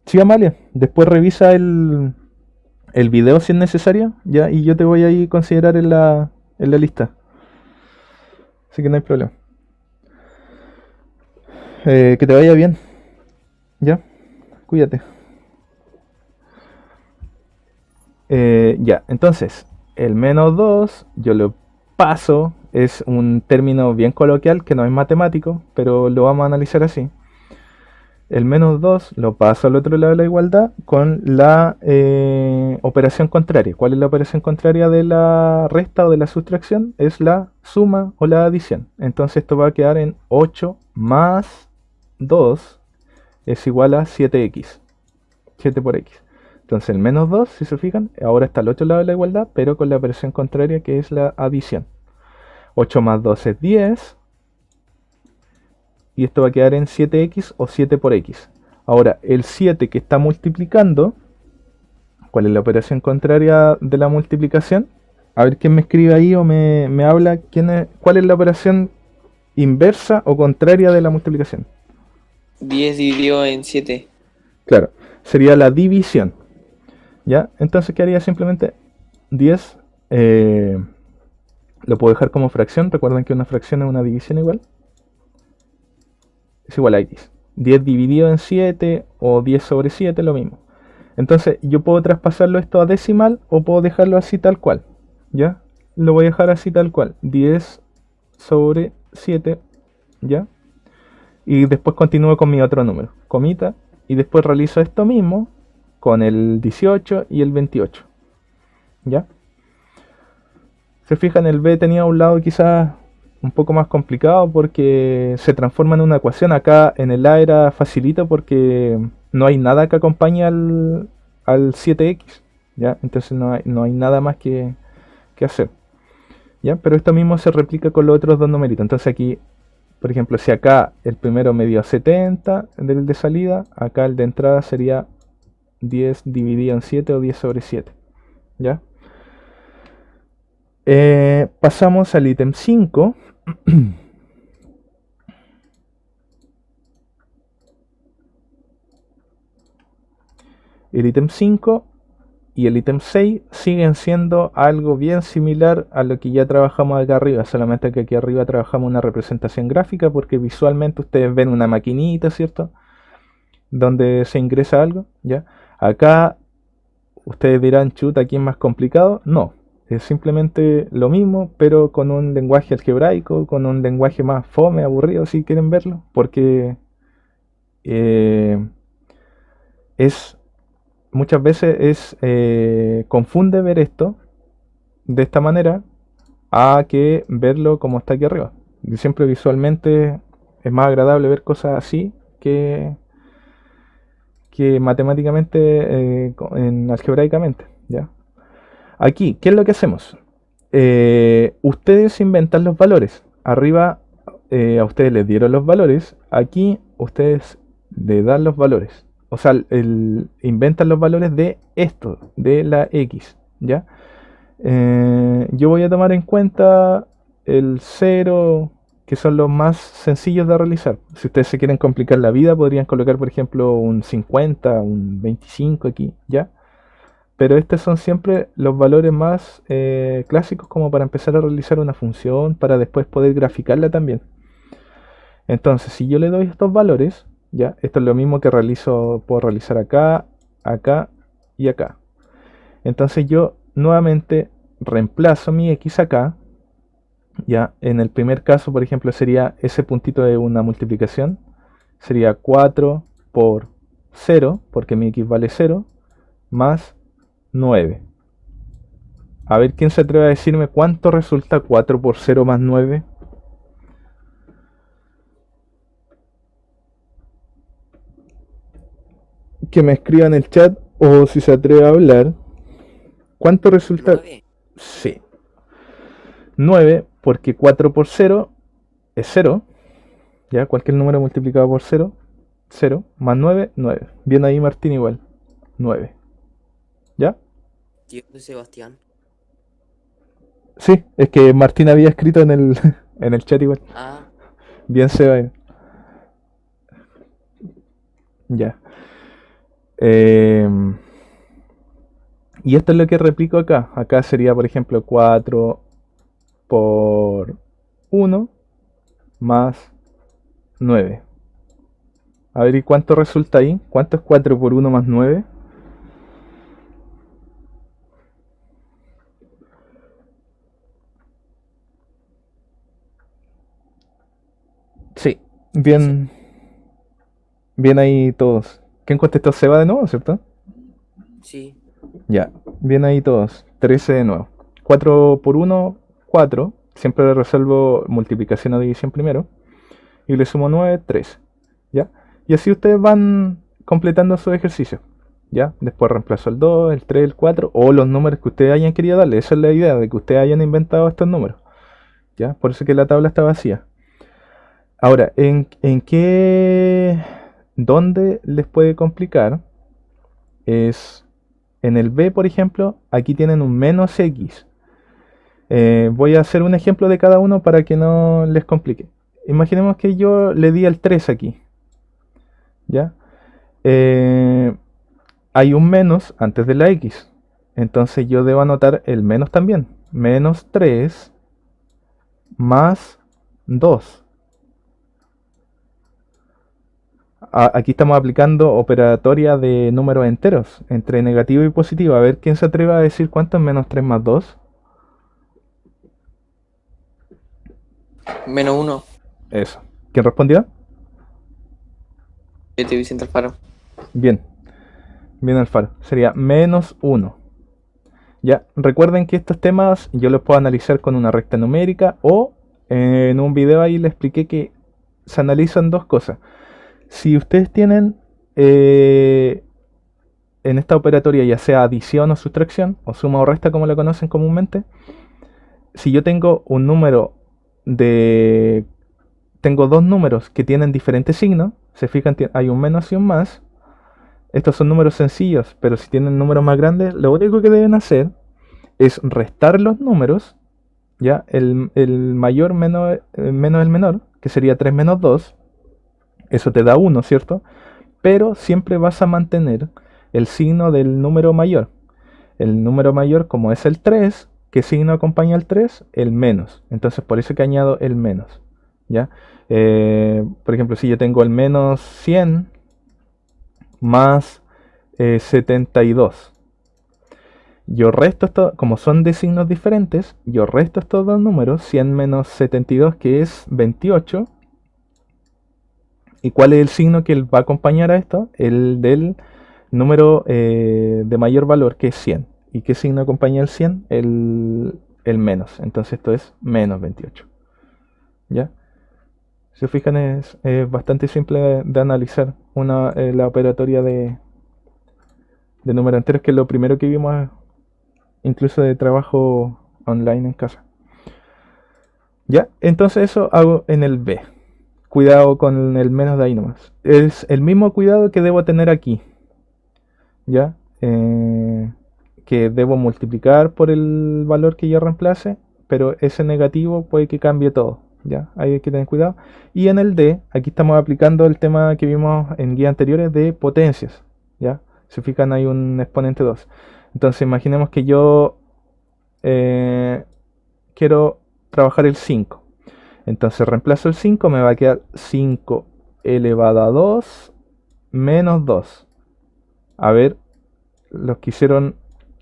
Sí, Amalia, después revisa el video si es necesario, ¿ya? Y yo te voy a ir a considerar en la lista. Así que no hay problema. Que te vaya bien, ¿ya? Cuídate. Ya, entonces, el menos 2 yo lo paso, es un término bien coloquial que no es matemático, pero lo vamos a analizar así. El menos 2 lo paso al otro lado de la igualdad con la operación contraria. ¿Cuál es la operación contraria de la resta o de la sustracción? Es la suma o la adición. Entonces esto va a quedar en 8 más 2 es igual a 7x. 7 por x. Entonces el menos 2, si se fijan, ahora está al otro lado de la igualdad, pero con la operación contraria que es la adición. 8 más 2 es 10. Y esto va a quedar en 7x o 7 por x. Ahora, el 7 que está multiplicando, ¿cuál es la operación contraria de la multiplicación? A ver quién me escribe ahí o me habla. ¿Cuál es la operación inversa o contraria de la multiplicación? 10 dividido en 7. Claro, sería la división. ¿Ya? Entonces, ¿qué haría? Simplemente 10 lo puedo dejar como fracción. Recuerden que una fracción es una división igual. Es igual a x. 10 dividido en 7 o 10 sobre 7, lo mismo. Entonces, yo puedo traspasarlo esto a decimal o puedo dejarlo así tal cual. ¿Ya? Lo voy a dejar así tal cual. 10 sobre 7. ¿Ya? Y después continúo con mi otro número. Comita. Y después realizo esto mismo con el 18 y el 28. ¿Ya? Se fijan, el b tenía un lado quizás un poco más complicado porque se transforma en una ecuación. Acá en el a era facilito porque no hay nada que acompañe al 7x. ¿Ya? Entonces no hay nada más que hacer. ¿Ya? Pero esto mismo se replica con los otros dos numeritos. Entonces aquí, por ejemplo, si acá el primero me dio 70 del de salida, acá el de entrada sería 10 dividido en 7 o 10 sobre 7. ¿Ya? Pasamos al ítem 5. El ítem 5 y el ítem 6 siguen siendo algo bien similar a lo que ya trabajamos acá arriba, solamente que aquí arriba trabajamos una representación gráfica porque visualmente ustedes ven una maquinita, ¿cierto? Donde se ingresa algo, ¿ya? Acá ustedes dirán, chuta, ¿aquí es más complicado? No, es simplemente lo mismo, pero con un lenguaje algebraico, con un lenguaje más fome, aburrido, si quieren verlo, porque es muchas veces confunde ver esto de esta manera a que verlo como está aquí arriba. Y siempre visualmente es más agradable ver cosas así que matemáticamente algebraicamente, ¿ya? Aquí, ¿qué es lo que hacemos? Ustedes inventan los valores. Arriba a ustedes les dieron los valores. Aquí ustedes le dan los valores. O sea, inventan los valores de esto, de la X, ¿ya? Yo voy a tomar en cuenta el 0, que son los más sencillos de realizar. Si ustedes se quieren complicar la vida, podrían colocar, por ejemplo, un 50, un 25 aquí, ¿ya? Pero estos son siempre los valores más clásicos como para empezar a realizar una función, para después poder graficarla también. Entonces, si yo le doy estos valores, ¿ya? Esto es lo mismo que puedo realizar acá, acá y acá. Entonces yo nuevamente reemplazo mi X acá. Ya, en el primer caso, por ejemplo, sería ese puntito de una multiplicación. Sería 4 por 0, porque mi X vale 0, más 9. A ver quién se atreve a decirme cuánto resulta 4 por 0 más 9. Que me escriba en el chat o si se atreve a hablar. ¿Cuánto resulta? 9. Sí. 9, porque 4 por 0 es 0. Ya, cualquier número multiplicado por 0, 0. Más 9, 9. Bien ahí Martín igual. 9. ¿Ya? Tío de Sebastián. Sí, es que Martín había escrito en el, en el chat igual. Ah, Bien Seba. Ya. Y esto es lo que replico acá. Acá sería, por ejemplo, 4 por 1 más 9. A ver, ¿y cuánto resulta ahí? ¿Cuánto es 4 por 1 más 9? Sí, bien, bien ahí todos. ¿Quién contestó? Seba de nuevo, ¿cierto? sí. Ya, bien ahí todos. 13 de nuevo. 4 por 1, 4. Siempre le resuelvo multiplicación o división primero. Y le sumo 9, 3. ¿Ya? Y así ustedes van completando su ejercicio. ¿Ya? Después reemplazo el 2, el 3, el 4 o los números que ustedes hayan querido darle. Esa es la idea, de que ustedes hayan inventado estos números. ¿Ya? Por eso que la tabla está vacía. Ahora, ¿dónde les puede complicar? Es en el B, por ejemplo, aquí tienen un menos X. Voy a hacer un ejemplo de cada uno para que no les complique. Imaginemos que yo le di el 3 aquí. ¿Ya? Hay un menos antes de la X. Entonces yo debo anotar el menos también. Menos 3 más 2. Aquí estamos aplicando operatoria de números enteros, entre negativo y positivo. A ver, ¿quién se atreve a decir cuánto es menos 3 más 2? Menos 1. Eso. ¿Quién respondió? Vicente Alfaro. Bien. Bien, Alfaro. Sería menos 1. Ya, recuerden que estos temas yo los puedo analizar con una recta numérica o en un video ahí les expliqué que se analizan dos cosas. Si ustedes tienen en esta operatoria ya sea adición o sustracción, o suma o resta como la conocen comúnmente, si yo tengo un número tengo dos números que tienen diferentes signos, se fijan, hay un menos y un más. Estos son números sencillos, pero si tienen números más grandes, lo único que deben hacer es restar los números, ya el mayor menos el menor, que sería 3 menos 2. Eso te da 1, ¿cierto? Pero siempre vas a mantener el signo del número mayor. El número mayor, como es el 3, ¿qué signo acompaña al 3? El menos. Entonces por eso que añado el menos. ¿Ya? Por ejemplo, si yo tengo el menos 100 más 72. Yo resto esto, como son de signos diferentes, yo resto estos dos números, 100 menos 72, que es 28. ¿Y cuál es el signo que va a acompañar a esto? El del número de mayor valor, que es 100. ¿Y qué signo acompaña el 100? El menos. Entonces esto es menos 28. ¿Ya? Si se fijan, es bastante simple de analizar la operatoria de números enteros, que es lo primero que vimos incluso de trabajo online en casa. ¿Ya? Entonces eso hago en el B. Cuidado con el menos de ahí nomás. Es el mismo cuidado que debo tener aquí. ¿Ya? Que debo multiplicar por el valor que yo reemplace, pero ese negativo puede que cambie todo. ¿Ya? Ahí hay que tener cuidado. Y en el D, aquí estamos aplicando el tema que vimos en guías anteriores de potencias. ¿Ya? Si fijan, hay un exponente 2. Entonces imaginemos que yo quiero trabajar el 5. Entonces reemplazo el 5, me va a quedar 5 elevado a 2 menos 2. A ver, los que hicieron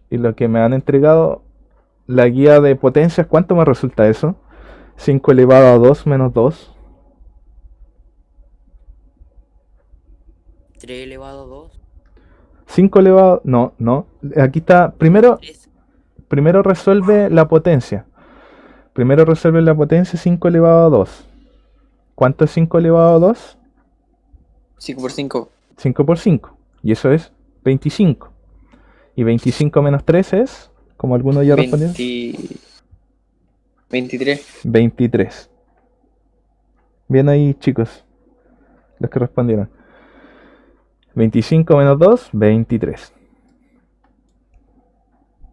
y los que me han entregado la guía de potencias, ¿cuánto me resulta eso? 5 elevado a 2 menos 2. 3 elevado a 2. 5 elevado... No, no. Aquí está. Primero resuelve la potencia. Primero resuelve la potencia 5 elevado a 2. ¿Cuánto es 5 elevado a 2? 5 por 5. 5 por 5. Y eso es 25. Y 25 menos 3 es, como alguno ya respondió, 23. 23. Bien ahí, chicos, los que respondieron. 25 menos 2, 23.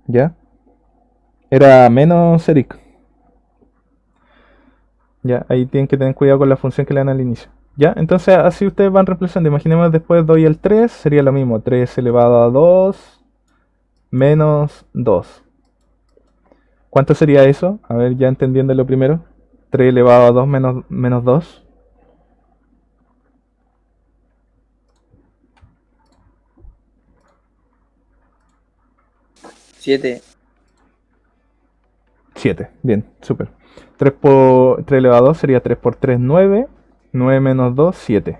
¿Ya? Era menos Eric. Ya, ahí tienen que tener cuidado con la función que le dan al inicio. Ya, entonces así ustedes van reemplazando. Imaginemos después doy el 3, sería lo mismo. 3 elevado a 2 menos 2. ¿Cuánto sería eso? A ver, ya entendiendo lo primero. 3 elevado a 2 menos 2. ¿7? 7. Bien, súper. 3 elevado a 2 sería 3 por 3, 9. 9 menos 2, 7.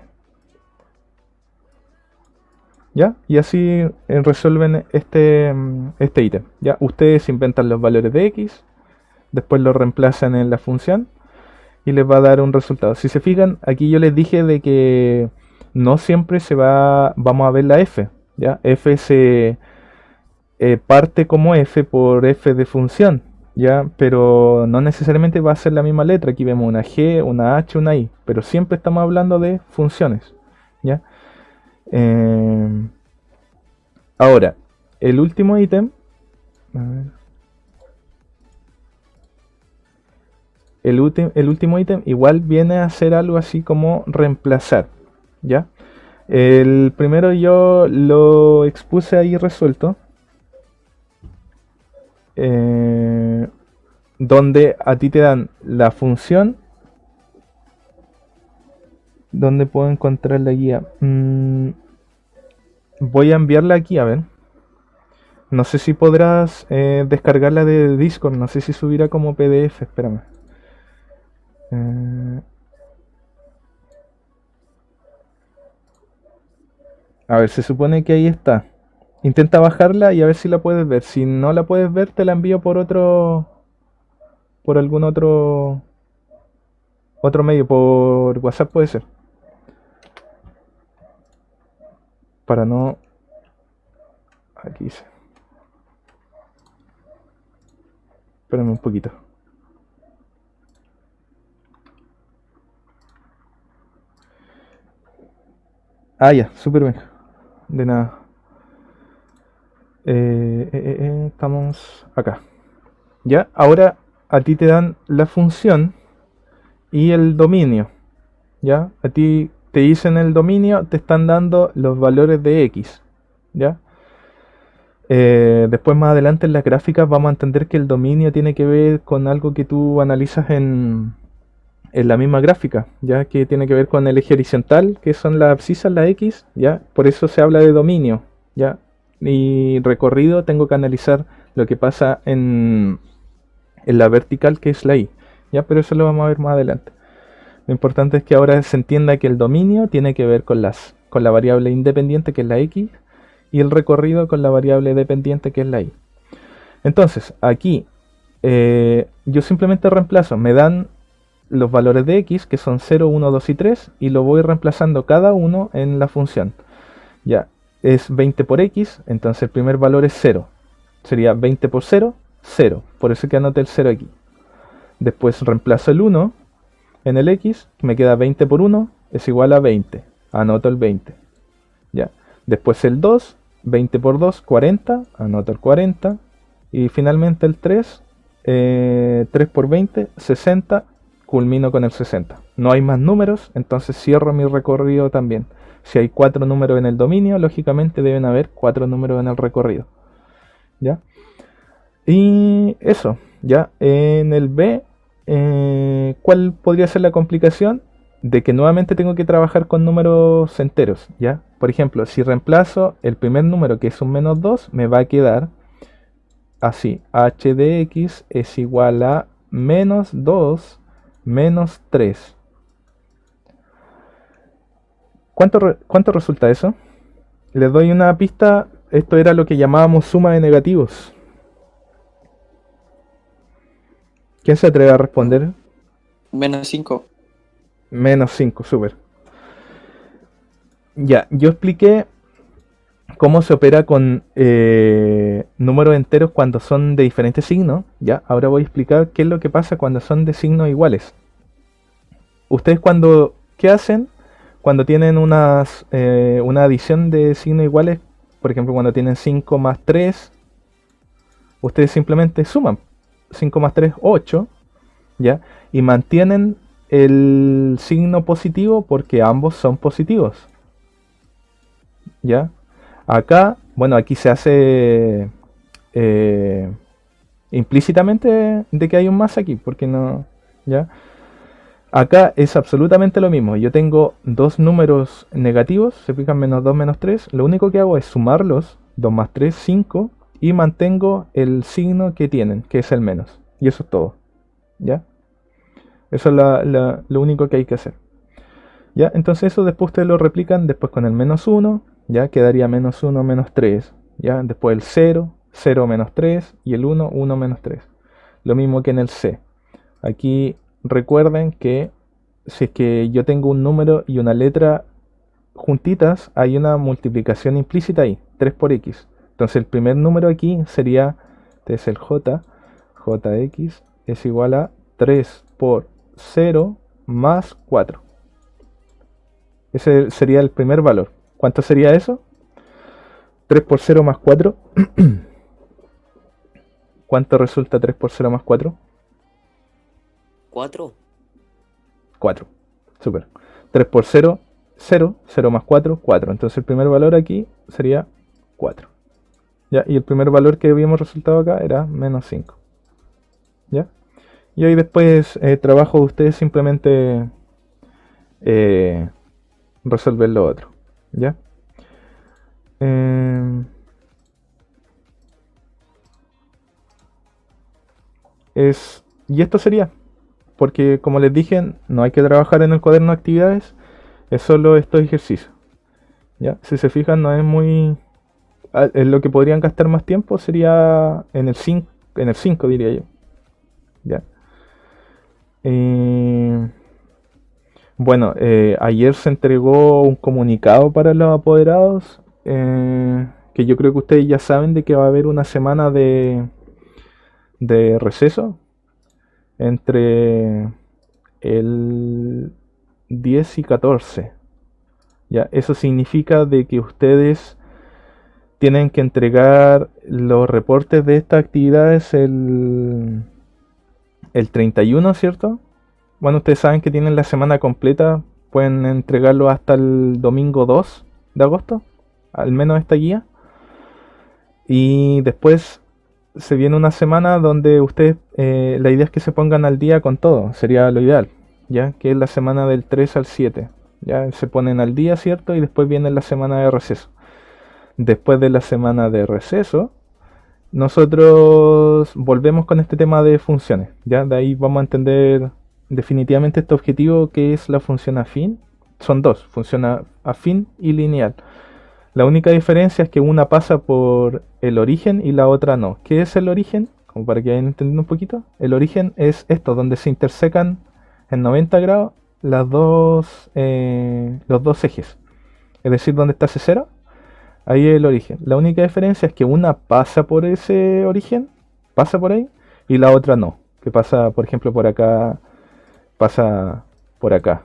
¿Ya? Y así resuelven este ítem. ¿Ya? Ustedes inventan los valores de x, después los reemplazan en la función y les va a dar un resultado. Si se fijan, aquí yo les dije de que no siempre vamos a ver la f. ¿Ya? F se parte como f por f de función. ¿Ya? Pero no necesariamente va a ser la misma letra. Aquí vemos una G, una H, una I. Pero siempre estamos hablando de funciones. ¿Ya? Ahora, el último ítem. A ver. El último ítem igual viene a ser algo así como reemplazar. ¿Ya? El primero yo lo expuse ahí resuelto. Donde a ti te dan la función. ¿Dónde puedo encontrar la guía? Voy a enviarla aquí, a ver. No sé si podrás descargarla de Discord. No sé si subirá como PDF. Espérame. A ver, se supone que ahí está. Intenta bajarla y a ver si la puedes ver. Si no la puedes ver, te la envío por algún otro medio. Por WhatsApp puede ser. Para no... Aquí dice. Espérame un poquito. Ah, ya, súper bien. De nada. Estamos acá. Ya, ahora a ti te dan la función y el dominio. Ya, a ti te dicen el dominio, te están dando los valores de x. ¿Ya? Después más adelante en las gráficas vamos a entender que el dominio tiene que ver con algo que tú analizas en la misma gráfica, ya que tiene que ver con el eje horizontal, que son las abscisas, la X, ya, por eso se habla de dominio, ya, y recorrido tengo que analizar lo que pasa en la vertical, que es la Y, ya, pero eso lo vamos a ver más adelante. Lo importante es que ahora se entienda que el dominio tiene que ver con la variable independiente, que es la X, y el recorrido con la variable dependiente, que es la Y. Entonces, aquí yo simplemente reemplazo, me dan los valores de X, que son 0, 1, 2 y 3, y lo voy reemplazando cada uno en la función. Ya, es 20 por X, entonces el primer valor es 0. Sería 20 por 0, 0. Por eso que anoté el 0 aquí. Después reemplazo el 1 en el X, me queda 20 por 1, es igual a 20. Anoto el 20. Ya. Después el 2, 20 por 2, 40, anoto el 40. Y finalmente el 3, 3 por 20, 60, culmino con el 60. No hay más números, entonces cierro mi recorrido también. Si hay 4 números en el dominio, lógicamente deben haber 4 números en el recorrido. ¿Ya? Y eso, ya. En el B, ¿cuál podría ser la complicación? De que nuevamente tengo que trabajar con números enteros, ¿ya? Por ejemplo, si reemplazo el primer número, que es un menos 2, me va a quedar así: h de x es igual a menos 2 menos 3. ¿Cuánto resulta eso? Les doy una pista. Esto era lo que llamábamos suma de negativos. ¿Quién se atreve a responder? Menos 5. Menos 5, súper. Ya, yo expliqué cómo se opera con números enteros cuando son de diferentes signos. Ya, ahora voy a explicar qué es lo que pasa cuando son de signos iguales. Ustedes ¿qué hacen cuando tienen una adición de signos iguales? Por ejemplo, cuando tienen 5 más 3, ustedes simplemente suman. 5 más 3, 8, ¿ya? Y mantienen el signo positivo porque ambos son positivos, ¿ya? Acá, bueno, aquí se hace implícitamente de que hay un más aquí, porque no, ¿ya? Acá es absolutamente lo mismo. Yo tengo dos números negativos, se fijan, menos 2, menos 3. Lo único que hago es sumarlos, 2 más 3, 5, y mantengo el signo que tienen, que es el menos. Y eso es todo, ¿ya? Eso es lo único que hay que hacer. ¿Ya? Entonces eso después ustedes lo replican después con el menos 1, ya quedaría menos 1, menos 3, ¿ya? Después el 0, 0 menos 3, y el 1, 1 menos 3. Lo mismo que en el C. Aquí recuerden que si es que yo tengo un número y una letra juntitas, hay una multiplicación implícita ahí, 3 por x. Entonces el primer número aquí sería, este es el j, jx es igual a 3 por 0 más 4. Ese sería el primer valor. ¿Cuánto sería eso? 3 por 0 más 4. ¿Cuánto resulta 3 por 0 más 4? 4. 4. Súper. 3 por 0, 0. 0 más 4, 4. Entonces el primer valor aquí sería 4. ¿Ya? Y el primer valor que habíamos resultado acá era menos 5. ¿Ya? Y ahí después trabajo de ustedes simplemente resolver lo otro. ¿Ya? Y esto sería, porque como les dije, no hay que trabajar en el cuaderno de actividades, es solo estos ejercicios. ¿Ya? Si se fijan, no es muy... En lo que podrían gastar más tiempo sería en el 5 diría yo. ¿Ya? Bueno, ayer se entregó un comunicado para los apoderados, que yo creo que ustedes ya saben de que va a haber una semana de receso entre el 10 y 14. ¿Ya? Eso significa de que ustedes tienen que entregar los reportes de estas actividades el 31, ¿cierto? Bueno, ustedes saben que tienen la semana completa, pueden entregarlo hasta el domingo 2 de agosto, al menos esta guía. Y después se viene una semana donde ustedes, la idea es que se pongan al día con todo, sería lo ideal, ¿ya? Que es la semana del 3 al 7, ¿ya? Se ponen al día, ¿cierto? Y después viene la semana de receso. Después de la semana de receso, nosotros volvemos con este tema de funciones, ¿ya? De ahí vamos a entender definitivamente este objetivo que es la función afín. Son dos, función afín y lineal. La única diferencia es que una pasa por el origen y la otra no. ¿Qué es el origen? Como para que vayan entendiendo un poquito. El origen es esto, donde se intersecan en 90 grados los dos ejes. Es decir, donde está C0, ahí es el origen. La única diferencia es que una pasa por ese origen, pasa por ahí, y la otra no. Que pasa, por ejemplo, por acá, pasa por acá.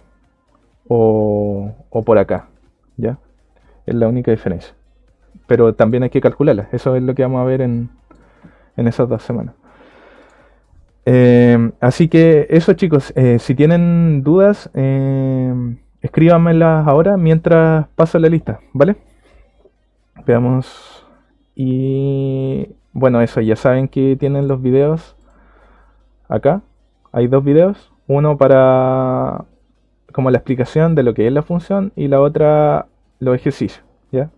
O por acá. ¿Ya? Es la única diferencia. Pero también hay que calcularla. Eso es lo que vamos a ver en esas 2 semanas. Así que eso, chicos. Si tienen dudas, escríbanmelas ahora mientras paso la lista, ¿vale? Veamos. Y bueno, eso, ya saben que tienen los videos acá. Hay 2 videos. Uno para como la explicación de lo que es la función y la otra los ejercicios, ¿ya?